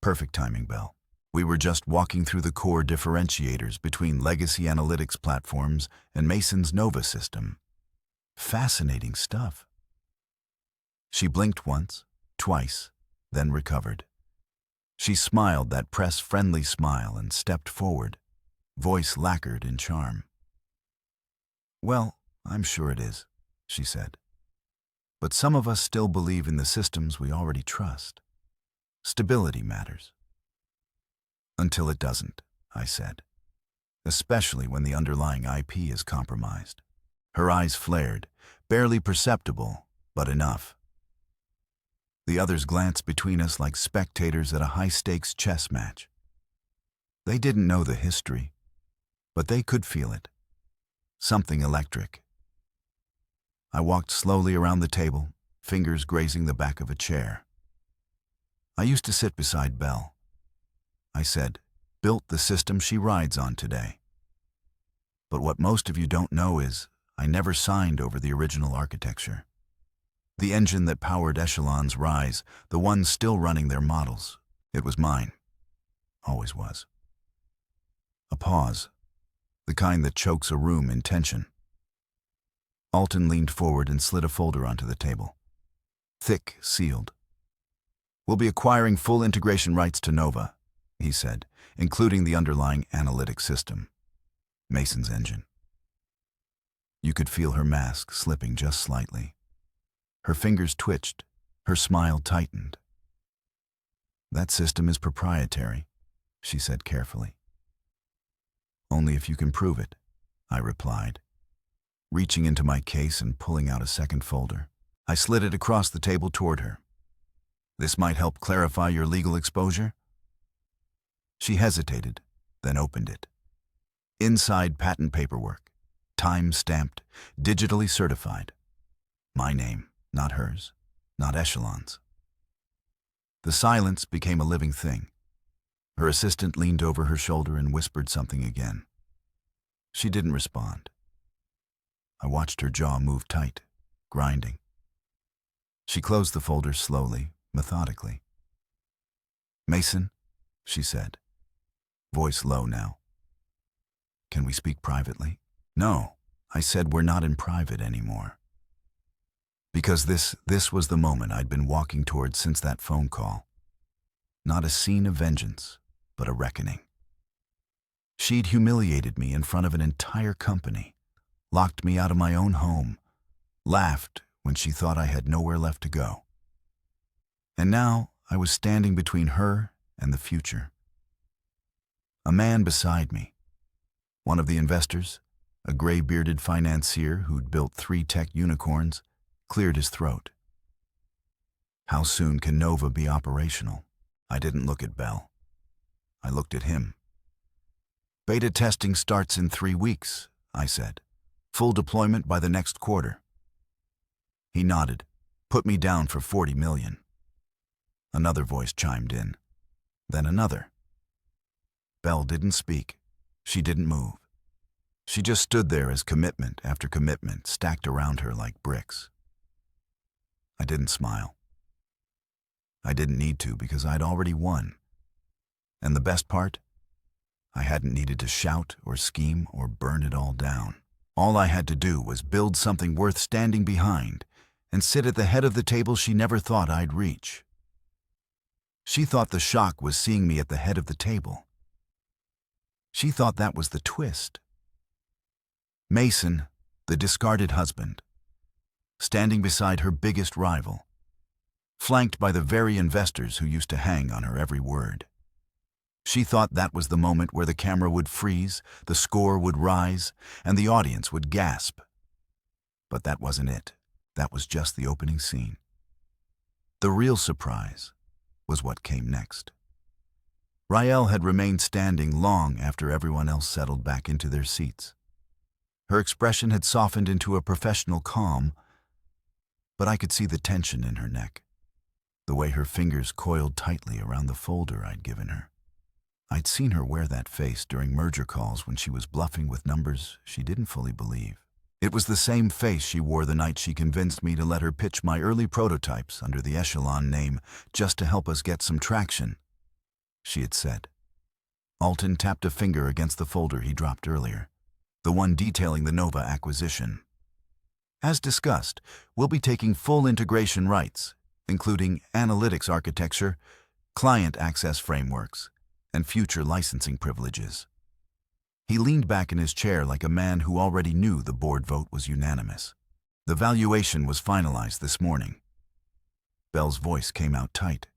Perfect timing, Belle. We were just walking through the core differentiators between legacy analytics platforms and Mason's Nova system. Fascinating stuff. She blinked once, twice, then recovered. She smiled that press-friendly smile and stepped forward, voice lacquered in charm. Well, I'm sure it is, she said. But some of us still believe in the systems we already trust. Stability matters. Until it doesn't, I said. Especially when the underlying IP is compromised. Her eyes flared, barely perceptible, but enough. The others glanced between us like spectators at a high-stakes chess match. They didn't know the history, but they could feel it. Something electric. I walked slowly around the table, fingers grazing the back of a chair. I used to sit beside Belle. I said, built the system she rides on today. But what most of you don't know is I never signed over the original architecture. The engine that powered Echelon's rise, the one still running their models, it was mine. Always was. A pause, the kind that chokes a room in tension. Alton leaned forward and slid a folder onto the table. Thick, sealed. We'll be acquiring full integration rights to Nova, he said, including the underlying analytic system, Mason's engine. You could feel her mask slipping just slightly. Her fingers twitched, her smile tightened. That system is proprietary, she said carefully. Only if you can prove it, I replied, reaching into my case and pulling out a second folder. I slid it across the table toward her. This might help clarify your legal exposure? She hesitated, then opened it. Inside patent paperwork, time-stamped, digitally certified. My name, not hers, not Echelon's. The silence became a living thing. Her assistant leaned over her shoulder and whispered something again. She didn't respond. I watched her jaw move tight, grinding. She closed the folder slowly, methodically. Mason, she said, voice low now. Can we speak privately? No, I said, we're not in private anymore. Because this was the moment I'd been walking toward since that phone call. Not a scene of vengeance, but a reckoning. She'd humiliated me in front of an entire company, locked me out of my own home, laughed when she thought I had nowhere left to go. And now I was standing between her and the future. A man beside me, one of the investors, a gray-bearded financier who'd built 3 tech unicorns, cleared his throat. How soon can Nova be operational? I didn't look at Belle. I looked at him. Beta testing starts in 3 weeks, I said. Full deployment by the next quarter. He nodded, put me down for 40 million. Another voice chimed in, then another. Belle didn't speak. She didn't move. She just stood there as commitment after commitment stacked around her like bricks. I didn't smile. I didn't need to because I'd already won. And the best part? I hadn't needed to shout or scheme or burn it all down. All I had to do was build something worth standing behind and sit at the head of the table she never thought I'd reach. She thought the shock was seeing me at the head of the table. She thought that was the twist. Mason, the discarded husband, standing beside her biggest rival, flanked by the very investors who used to hang on her every word. She thought that was the moment where the camera would freeze, the score would rise, and the audience would gasp. But that wasn't it. That was just the opening scene. The real surprise was what came next. Rael had remained standing long after everyone else settled back into their seats. Her expression had softened into a professional calm, but I could see the tension in her neck, the way her fingers coiled tightly around the folder I'd given her. I'd seen her wear that face during merger calls when she was bluffing with numbers she didn't fully believe. It was the same face she wore the night she convinced me to let her pitch my early prototypes under the Echelon name just to help us get some traction, she had said. Alton tapped a finger against the folder he dropped earlier, the one detailing the Nova acquisition. As discussed, we'll be taking full integration rights, including analytics architecture, client access frameworks, and future licensing privileges. He leaned back in his chair like a man who already knew the board vote was unanimous. The valuation was finalized this morning. Bell's voice came out tight.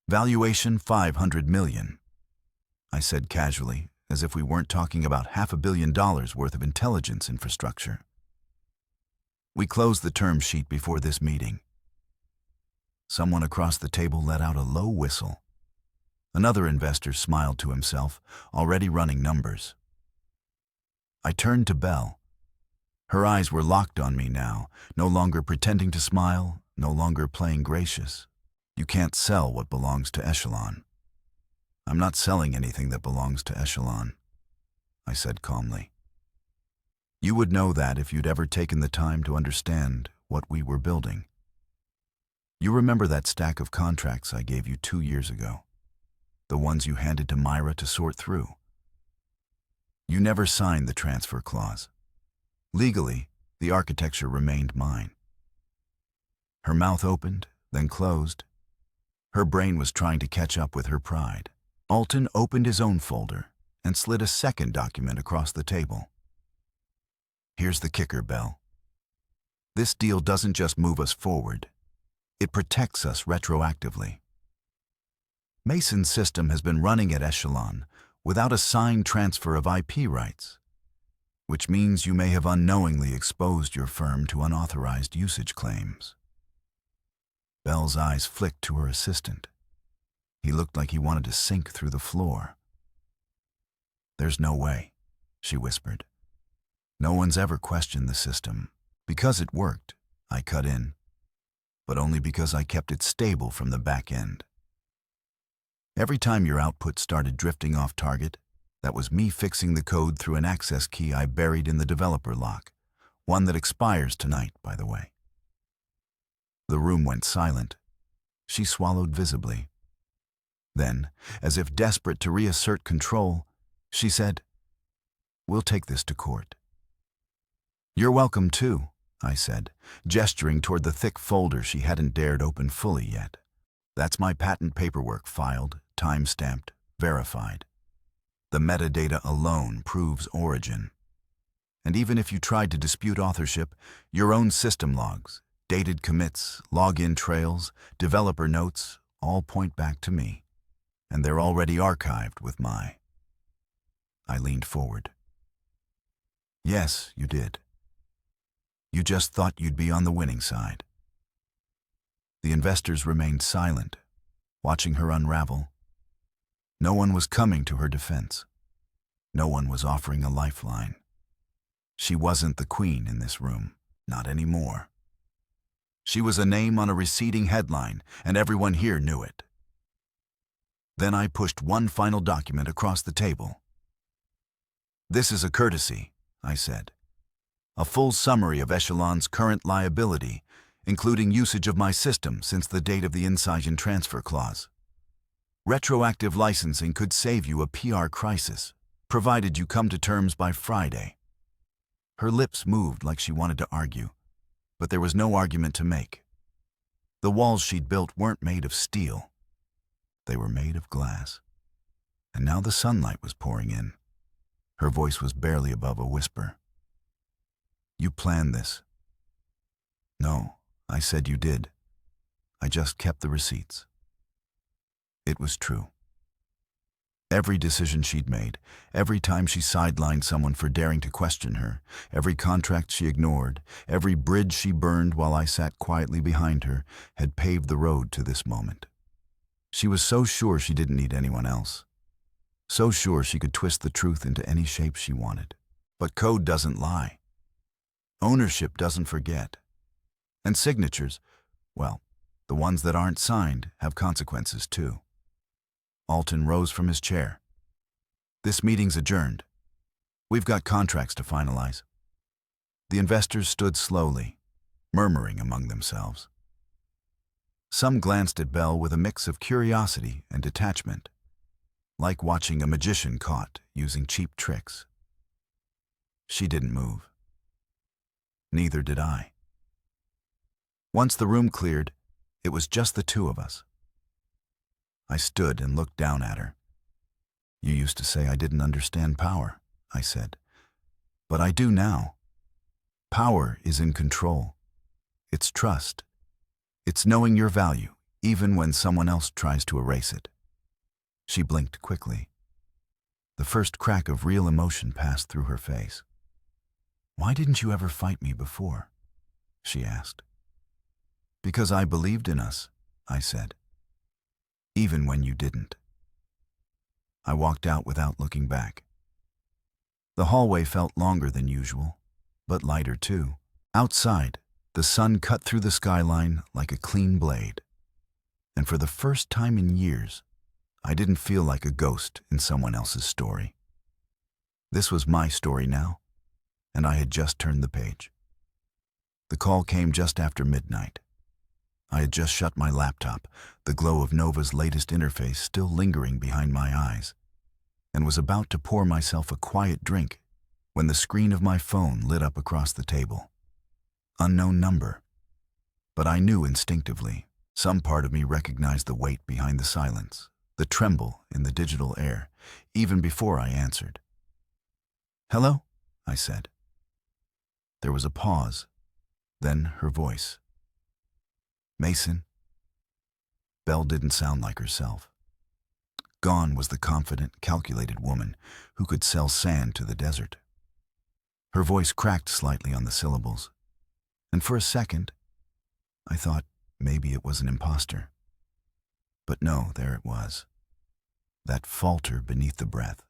Valuation $500 million. I said casually, as if we weren't talking about $500 million worth of intelligence infrastructure. We closed the term sheet before this meeting. Someone across the table let out a low whistle. Another investor smiled to himself, already running numbers. I turned to Belle. Her eyes were locked on me now, no longer pretending to smile, no longer playing gracious. You can't sell what belongs to Echelon. I'm not selling anything that belongs to Echelon, I said calmly. You would know that if you'd ever taken the time to understand what we were building. You remember that stack of contracts I gave you 2 years ago? The ones you handed to Myra to sort through. You never signed the transfer clause. Legally, the architecture remained mine. Her mouth opened, then closed. Her brain was trying to catch up with her pride. Alton opened his own folder and slid a second document across the table. Here's the kicker, Belle. This deal doesn't just move us forward. It protects us retroactively. Mason's system has been running at Echelon without a signed transfer of IP rights, which means you may have unknowingly exposed your firm to unauthorized usage claims. Belle's eyes flicked to her assistant. He looked like he wanted to sink through the floor. There's no way, she whispered. No one's ever questioned the system. Because it worked, I cut in, but only because I kept it stable from the back end. Every time your output started drifting off target, that was me fixing the code through an access key I buried in the developer lock, one that expires tonight, by the way. The room went silent. She swallowed visibly. Then, as if desperate to reassert control, she said, "We'll take this to court." "You're welcome too," I said, gesturing toward the thick folder she hadn't dared open fully yet. "That's my patent paperwork filed, time-stamped, verified. The metadata alone proves origin. And even if you tried to dispute authorship, your own system logs, dated commits, login trails, developer notes, all point back to me. And they're already archived with my..." I leaned forward. "Yes, you did. You just thought you'd be on the winning side." The investors remained silent, watching her unravel. No one was coming to her defense. No one was offering a lifeline. She wasn't the queen in this room, not anymore. She was a name on a receding headline, and everyone here knew it. Then I pushed one final document across the table. "This is a courtesy," I said. "A full summary of Echelon's current liability, including usage of my system since the date of the Downsizing transfer clause. Retroactive licensing could save you a PR crisis, provided you come to terms by Friday." Her lips moved like she wanted to argue, but there was no argument to make. The walls she'd built weren't made of steel. They were made of glass. And now the sunlight was pouring in. Her voice was barely above a whisper. "You planned this." "No," I said, "you did. I just kept the receipts." It was true. Every decision she'd made, every time she sidelined someone for daring to question her, every contract she ignored, every bridge she burned while I sat quietly behind her, had paved the road to this moment. She was so sure she didn't need anyone else. So sure she could twist the truth into any shape she wanted. But code doesn't lie. Ownership doesn't forget. And signatures, well, the ones that aren't signed have consequences too. Alton rose from his chair. This meeting's adjourned. We've got contracts to finalize. The investors stood slowly, murmuring among themselves. Some glanced at Belle with a mix of curiosity and detachment, like watching a magician caught using cheap tricks. She didn't move. Neither did I. Once the room cleared, it was just the two of us. I stood and looked down at her. You used to say I didn't understand power, I said. But I do now. Power is in control. It's trust. It's knowing your value, even when someone else tries to erase it. She blinked quickly. The first crack of real emotion passed through her face. Why didn't you ever fight me before? She asked. Because I believed in us, I said. Even when you didn't. I walked out without looking back. The hallway felt longer than usual, but lighter too. Outside, the sun cut through the skyline like a clean blade. And for the first time in years, I didn't feel like a ghost in someone else's story. This was my story now, and I had just turned the page. The call came just after midnight. I had just shut my laptop, the glow of Nova's latest interface still lingering behind my eyes, and was about to pour myself a quiet drink when the screen of my phone lit up across the table. Unknown number. But I knew instinctively. Some part of me recognized the weight behind the silence, the tremble in the digital air, even before I answered. Hello? I said. There was a pause, then her voice. Mason? Belle didn't sound like herself. Gone was the confident, calculated woman who could sell sand to the desert. Her voice cracked slightly on the syllables, and for a second, I thought maybe it was an imposter. But no, there it was. That falter beneath the breath.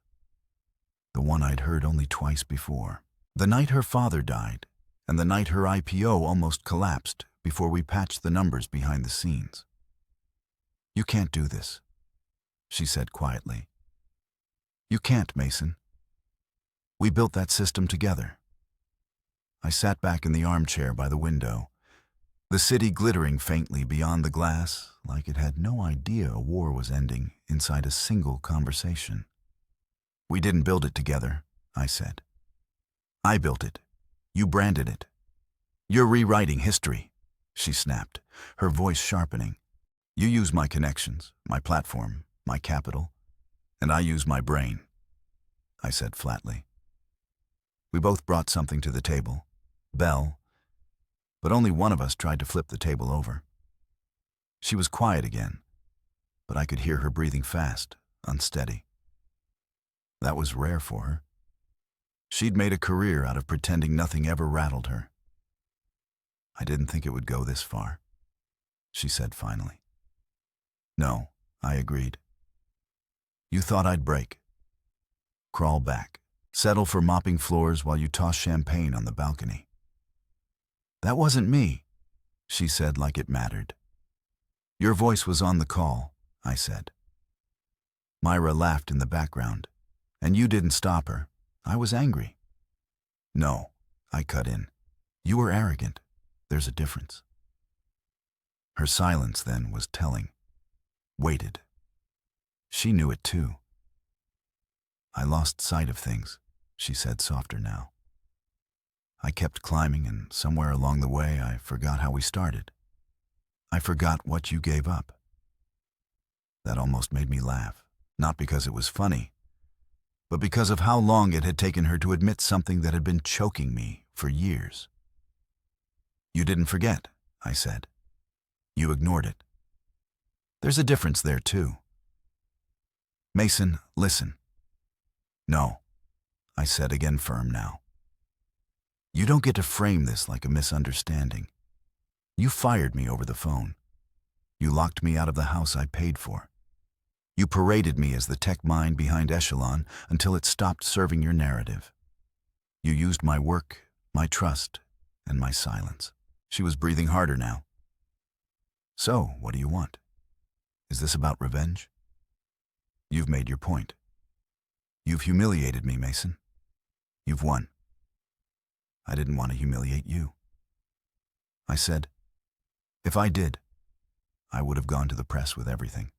The one I'd heard only twice before. The night her father died, and the night her IPO almost collapsed before we patched the numbers behind the scenes. You can't do this, she said quietly. You can't, Mason. We built that system together. I sat back in the armchair by the window, the city glittering faintly beyond the glass, like it had no idea a war was ending inside a single conversation. We didn't build it together, I said. I built it. You branded it. You're rewriting history, she snapped, her voice sharpening. You use my connections, my platform, my capital, and I use my brain, I said flatly. We both brought something to the table, Belle, but only one of us tried to flip the table over. She was quiet again, but I could hear her breathing fast, unsteady. That was rare for her. She'd made a career out of pretending nothing ever rattled her. I didn't think it would go this far, she said finally. No, I agreed. You thought I'd break. Crawl back, settle for mopping floors while you toss champagne on the balcony. That wasn't me, she said like it mattered. Your voice was on the call, I said. Myra laughed in the background, and you didn't stop her. I was angry. No, I cut in. You were arrogant. There's a difference. Her silence then was telling. Waited. She knew it too. I lost sight of things, she said softer now. I kept climbing, and somewhere along the way I forgot how we started. I forgot what you gave up. That almost made me laugh, not because it was funny, but because of how long it had taken her to admit something that had been choking me for years. You didn't forget, I said. You ignored it. There's a difference there too. Mason, listen. No, I said again, firm now. You don't get to frame this like a misunderstanding. You fired me over the phone. You locked me out of the house I paid for. You paraded me as the tech mind behind Echelon until it stopped serving your narrative. You used my work, my trust, and my silence. She was breathing harder now. So, what do you want? Is this about revenge? You've made your point. You've humiliated me, Mason. You've won. I didn't want to humiliate you. I said, if I did, I would have gone to the press with everything.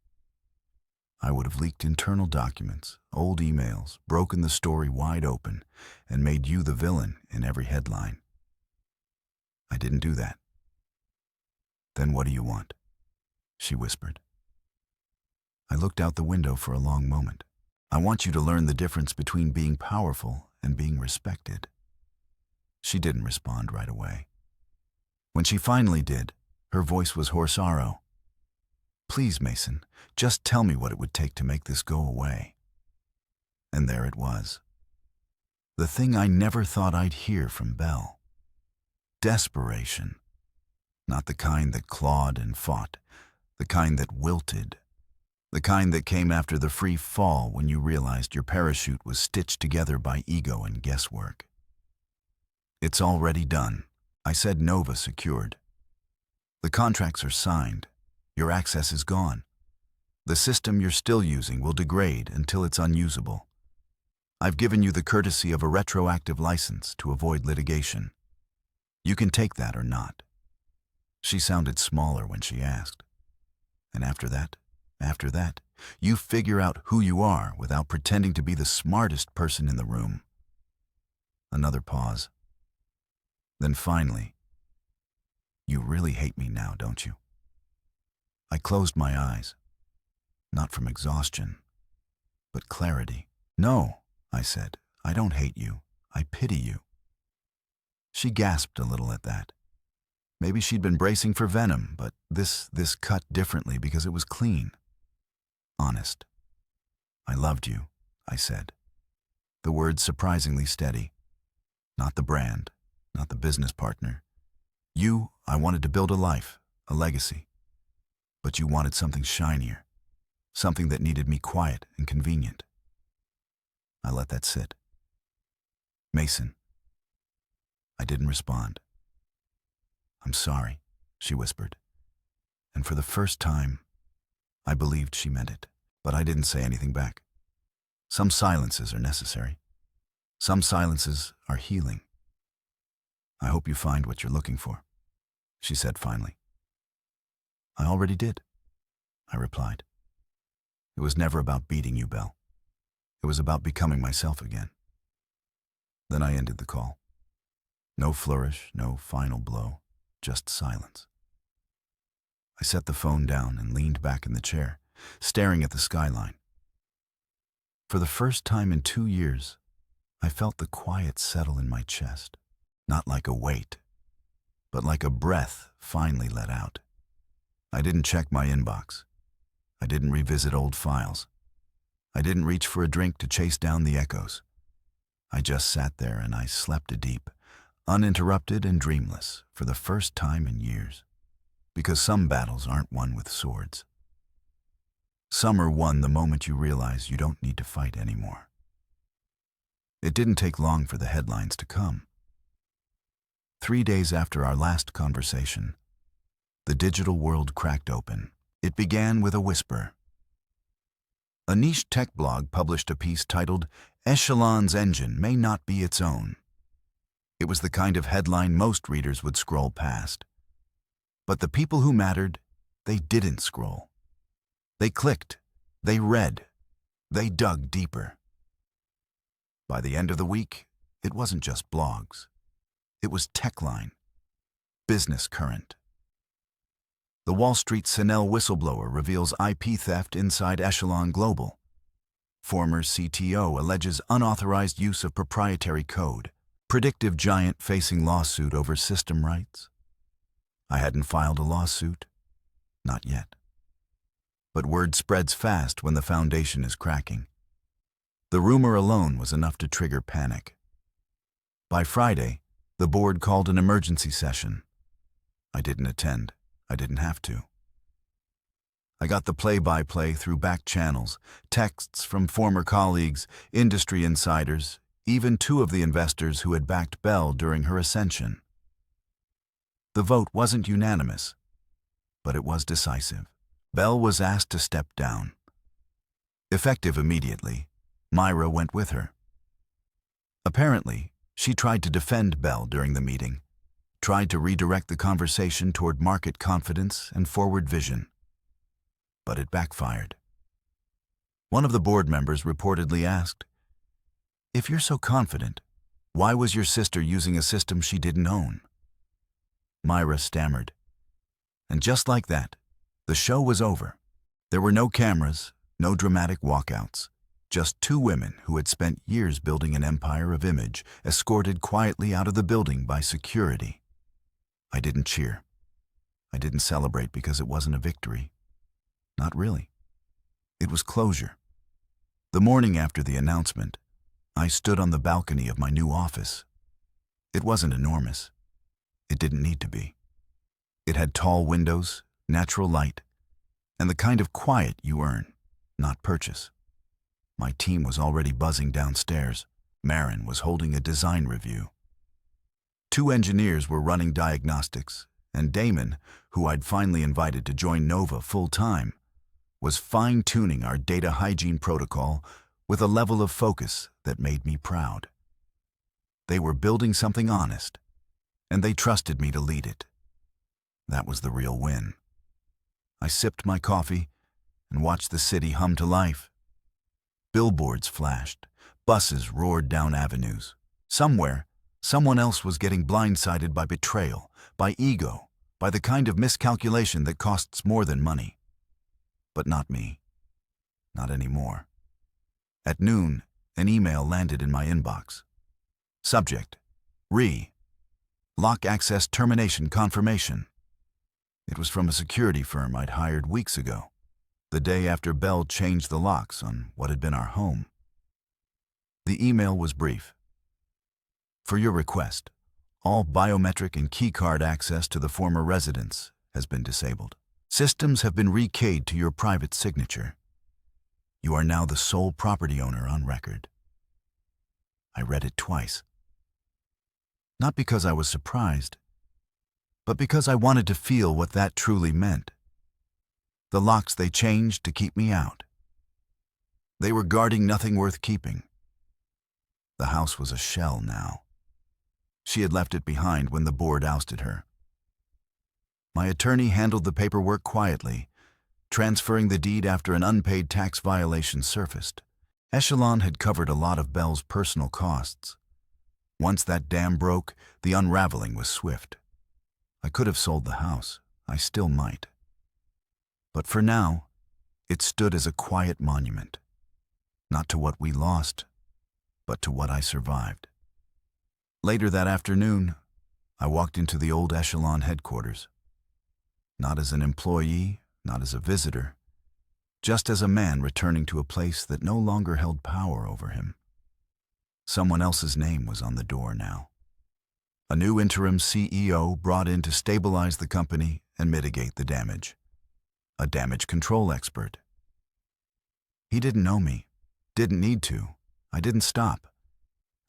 I would have leaked internal documents, old emails, broken the story wide open, and made you the villain in every headline. I didn't do that. Then what do you want? She whispered. I looked out the window for a long moment. I want you to learn the difference between being powerful and being respected. She didn't respond right away. When she finally did, her voice was hoarse sorrow. Please, Mason, just tell me what it would take to make this go away. And there it was. The thing I never thought I'd hear from Belle. Desperation. Not the kind that clawed and fought, the kind that wilted. The kind that came after the free fall when you realized your parachute was stitched together by ego and guesswork. It's already done. I said Nova secured. The contracts are signed. Your access is gone. The system you're still using will degrade until it's unusable. I've given you the courtesy of a retroactive license to avoid litigation. You can take that or not. She sounded smaller when she asked. And after that, you figure out who you are without pretending to be the smartest person in the room. Another pause. Then finally, you really hate me now, don't you? I closed my eyes, not from exhaustion, but clarity. No, I said, I don't hate you. I pity you. She gasped a little at that. Maybe she'd been bracing for venom, but this cut differently because it was clean. Honest. I loved you, I said. The words surprisingly steady. Not the brand, not the business partner. You, I wanted to build a life, a legacy. But you wanted something shinier, something that needed me quiet and convenient. I let that sit. Mason. I didn't respond. I'm sorry, she whispered. And for the first time, I believed she meant it, but I didn't say anything back. Some silences are necessary. Some silences are healing. I hope you find what you're looking for, she said finally. I already did, I replied. It was never about beating you, Belle. It was about becoming myself again. Then I ended the call. No flourish, no final blow, just silence. I set the phone down and leaned back in the chair, staring at the skyline. For the first time in 2 years, I felt the quiet settle in my chest, not like a weight, but like a breath finally let out. I didn't check my inbox. I didn't revisit old files. I didn't reach for a drink to chase down the echoes. I just sat there and I slept a deep, uninterrupted and dreamless for the first time in years. Because some battles aren't won with swords. Some are won the moment you realize you don't need to fight anymore. It didn't take long for the headlines to come. 3 days after our last conversation, the digital world cracked open. It began with a whisper. A niche tech blog published a piece titled, "Echelon's engine may not be its own." It was the kind of headline most readers would scroll past. But the people who mattered, they didn't scroll. They clicked, they read, they dug deeper. By the end of the week, it wasn't just blogs. It was Techline, Business Current. The Wall Street Sinel whistleblower reveals IP theft inside Echelon Global. Former CTO alleges unauthorized use of proprietary code. Predictive giant facing lawsuit over system rights. I hadn't filed a lawsuit. Not yet. But word spreads fast when the foundation is cracking. The rumor alone was enough to trigger panic. By Friday, the board called an emergency session. I didn't attend. I didn't have to. I got the play-by-play through back channels, texts from former colleagues, industry insiders, even two of the investors who had backed Belle during her ascension. The vote wasn't unanimous, but it was decisive. Belle was asked to step down. Effective immediately, Myra went with her. Apparently, she tried to defend Belle during the meeting, tried to redirect the conversation toward market confidence and forward vision. But it backfired. One of the board members reportedly asked, "If you're so confident, why was your sister using a system she didn't own?" Myra stammered. And just like that, the show was over. There were no cameras, no dramatic walkouts, just two women who had spent years building an empire of image, escorted quietly out of the building by security. I didn't cheer. I didn't celebrate because it wasn't a victory. Not really. It was closure. The morning after the announcement, I stood on the balcony of my new office. It wasn't enormous. It didn't need to be. It had tall windows, natural light, and the kind of quiet you earn, not purchase. My team was already buzzing downstairs. Marin was holding a design review. Two engineers were running diagnostics, and Damon, who I'd finally invited to join Nova full-time, was fine-tuning our data hygiene protocol with a level of focus that made me proud. They were building something honest, and they trusted me to lead it. That was the real win. I sipped my coffee and watched the city hum to life. Billboards flashed, buses roared down avenues. Somewhere, someone else was getting blindsided by betrayal, by ego, by the kind of miscalculation that costs more than money. But not me. Not anymore. At noon, an email landed in my inbox. Subject: Lock access termination confirmation. It was from a security firm I'd hired weeks ago, the day after Belle changed the locks on what had been our home. The email was brief. For your request, all biometric and keycard access to the former residence has been disabled. Systems have been rekeyed to your private signature. You are now the sole property owner on record. I read it twice. Not because I was surprised, but because I wanted to feel what that truly meant. The locks they changed to keep me out. They were guarding nothing worth keeping. The house was a shell now. She had left it behind when the board ousted her. My attorney handled the paperwork quietly, transferring the deed after an unpaid tax violation surfaced. Echelon had covered a lot of Belle's personal costs. Once that dam broke, the unraveling was swift. I could have sold the house. I still might. But for now, it stood as a quiet monument, not to what we lost, but to what I survived. Later that afternoon, I walked into the old Echelon headquarters. Not as an employee, not as a visitor, just as a man returning to a place that no longer held power over him. Someone else's name was on the door now. A new interim CEO brought in to stabilize the company and mitigate the damage. A damage control expert. He didn't know me, didn't need to. I didn't stop.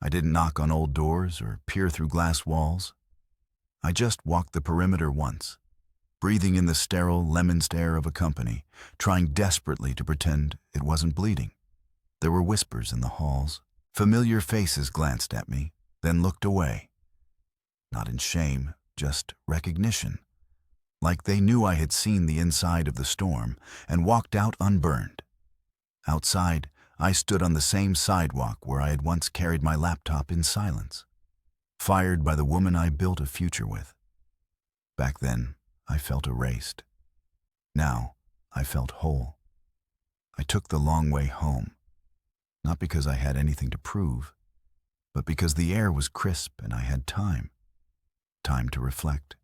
I didn't knock on old doors or peer through glass walls. I just walked the perimeter once, breathing in the sterile, lemon air of a company, trying desperately to pretend it wasn't bleeding. There were whispers in the halls. Familiar faces glanced at me, then looked away. Not in shame, just recognition. Like they knew I had seen the inside of the storm and walked out unburned. Outside, I stood on the same sidewalk where I had once carried my laptop in silence, fired by the woman I built a future with. Back then, I felt erased. Now, I felt whole. I took the long way home, not because I had anything to prove, but because the air was crisp and I had time. Time to reflect.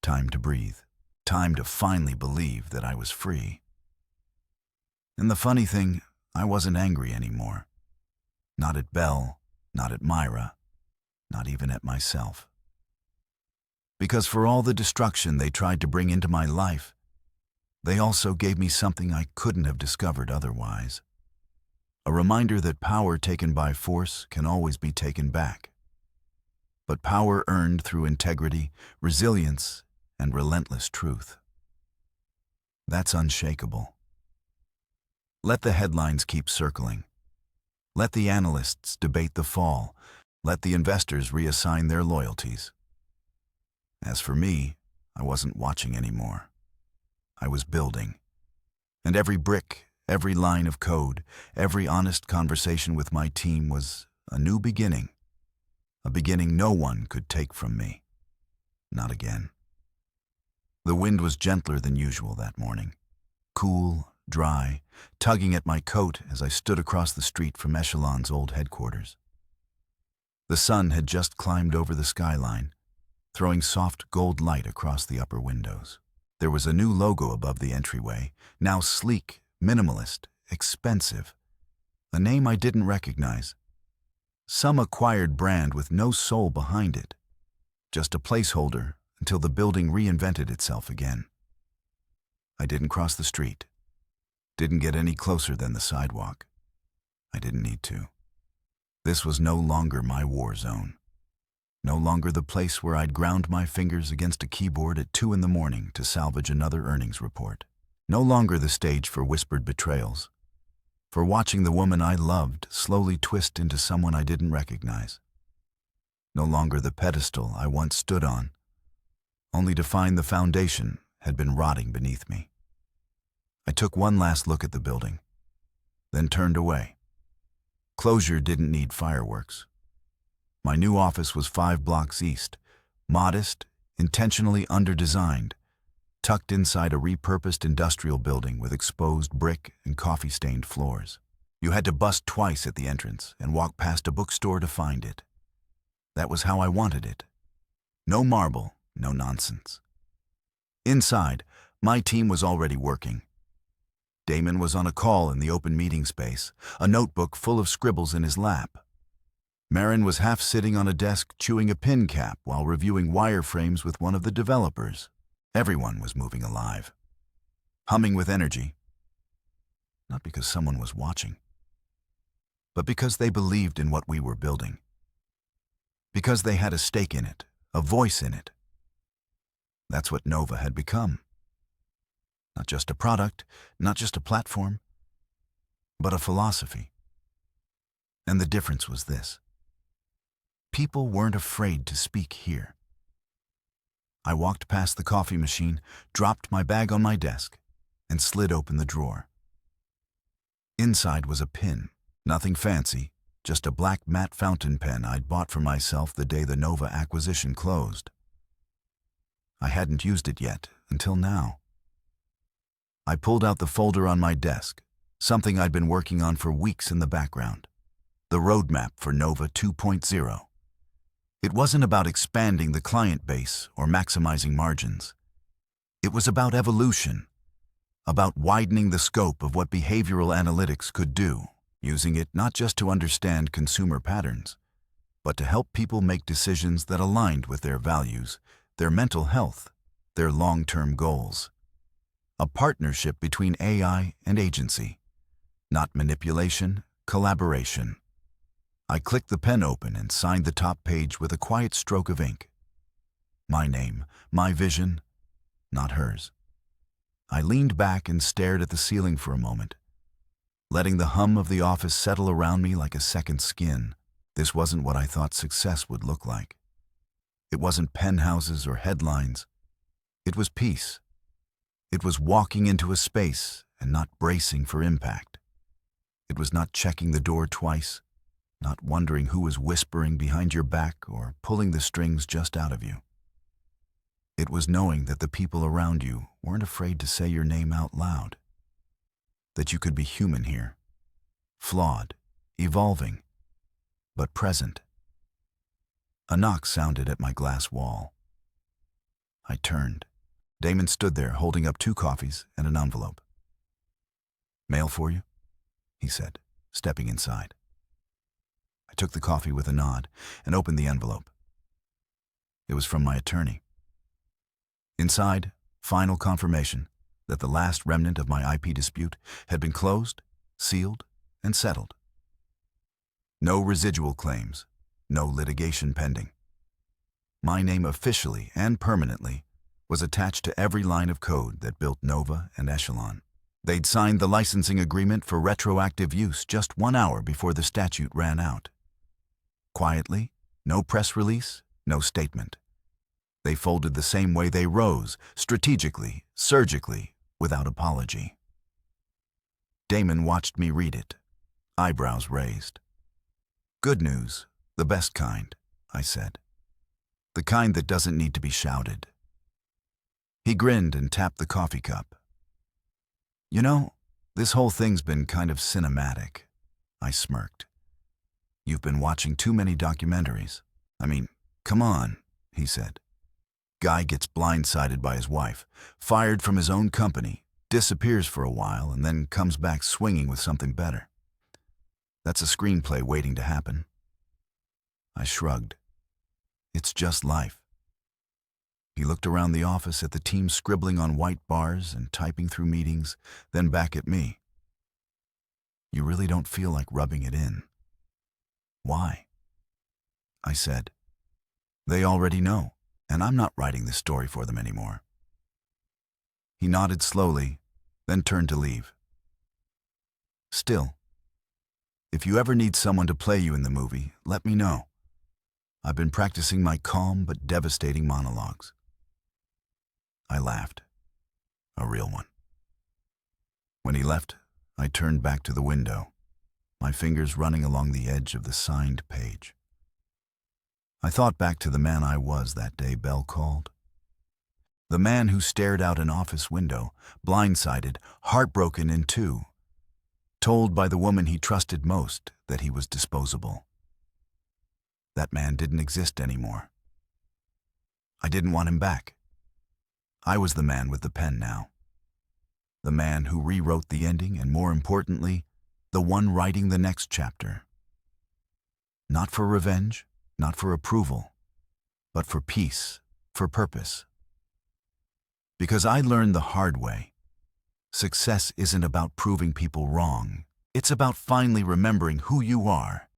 Time to breathe. Time to finally believe that I was free. And the funny thing, I wasn't angry anymore. Not at Belle, not at Myra, not even at myself. Because for all the destruction they tried to bring into my life, they also gave me something I couldn't have discovered otherwise. A reminder that power taken by force can always be taken back. But power earned through integrity, resilience, and relentless truth. That's unshakable. Let the headlines keep circling. Let the analysts debate the fall. Let the investors reassign their loyalties. As for me, I wasn't watching anymore. I was building. And every brick, every line of code, every honest conversation with my team was a new beginning. A beginning no one could take from me. Not again. The wind was gentler than usual that morning. Cool, dry, tugging at my coat as I stood across the street from Echelon's old headquarters. The sun had just climbed over the skyline, throwing soft gold light across the upper windows. There was a new logo above the entryway, now sleek, minimalist, expensive. A name I didn't recognize. Some acquired brand with no soul behind it. Just a placeholder until the building reinvented itself again. I didn't cross the street. Didn't get any closer than the sidewalk. I didn't need to. This was no longer my war zone. No longer the place where I'd ground my fingers against a keyboard at 2 a.m. to salvage another earnings report. No longer the stage for whispered betrayals. For watching the woman I loved slowly twist into someone I didn't recognize. No longer the pedestal I once stood on, only to find the foundation had been rotting beneath me. I took one last look at the building, then turned away. Closure didn't need fireworks. My new office was 5 blocks east, modest, intentionally under-designed, tucked inside a repurposed industrial building with exposed brick and coffee-stained floors. You had to bust twice at the entrance and walk past a bookstore to find it. That was how I wanted it. No marble, no nonsense. Inside, my team was already working. Damon was on a call in the open meeting space, a notebook full of scribbles in his lap. Marin was half sitting on a desk chewing a pin cap while reviewing wireframes with one of the developers. Everyone was moving alive, humming with energy. Not because someone was watching, but because they believed in what we were building. Because they had a stake in it, a voice in it. That's what Nova had become. Not just a product, not just a platform, but a philosophy. And the difference was this. People weren't afraid to speak here. I walked past the coffee machine, dropped my bag on my desk, and slid open the drawer. Inside was a pin, nothing fancy, just a black matte fountain pen I'd bought for myself the day the Nova acquisition closed. I hadn't used it yet, until now. I pulled out the folder on my desk, something I'd been working on for weeks in the background. The roadmap for Nova 2.0. It wasn't about expanding the client base or maximizing margins. It was about evolution, about widening the scope of what behavioral analytics could do, using it not just to understand consumer patterns, but to help people make decisions that aligned with their values, their mental health, their long-term goals. A partnership between AI and agency, not manipulation, collaboration. I clicked the pen open and signed the top page with a quiet stroke of ink. My name, my vision, not hers. I leaned back and stared at the ceiling for a moment, letting the hum of the office settle around me like a second skin. This wasn't what I thought success would look like. It wasn't penthouses or headlines. It was peace. It was walking into a space and not bracing for impact. It was not checking the door twice, not wondering who was whispering behind your back or pulling the strings just out of you. It was knowing that the people around you weren't afraid to say your name out loud. That you could be human here, flawed, evolving, but present. A knock sounded at my glass wall. I turned. Damon stood there holding up 2 coffees and an envelope. "Mail for you?" he said, stepping inside. I took the coffee with a nod and opened the envelope. It was from my attorney. Inside, final confirmation that the last remnant of my IP dispute had been closed, sealed, and settled. No residual claims, no litigation pending. My name officially and permanently was attached to every line of code that built Nova and Echelon. They'd signed the licensing agreement for retroactive use just 1 hour before the statute ran out. Quietly, no press release, no statement. They folded the same way they rose, strategically, surgically, without apology. Damon watched me read it, eyebrows raised. "Good news, the best kind," I said. "The kind that doesn't need to be shouted." He grinned and tapped the coffee cup. "You know, this whole thing's been kind of cinematic," I smirked. "You've been watching too many documentaries. I mean, come on," he said. "Guy gets blindsided by his wife, fired from his own company, disappears for a while, and then comes back swinging with something better. That's a screenplay waiting to happen." I shrugged. "It's just life." He looked around the office at the team scribbling on white bars and typing through meetings, then back at me. "You really don't feel like rubbing it in." "Why?" I said. "They already know, and I'm not writing this story for them anymore." He nodded slowly, then turned to leave. "Still, if you ever need someone to play you in the movie, let me know. I've been practicing my calm but devastating monologues." I laughed. A real one. When he left, I turned back to the window, my fingers running along the edge of the signed page. I thought back to the man I was that day Bell called. The man who stared out an office window, blindsided, heartbroken in two, told by the woman he trusted most that he was disposable. That man didn't exist anymore. I didn't want him back. I was the man with the pen now. The man who rewrote the ending and, more importantly, the one writing the next chapter. Not for revenge, not for approval, but for peace, for purpose. Because I learned the hard way, success isn't about proving people wrong. It's about finally remembering who you are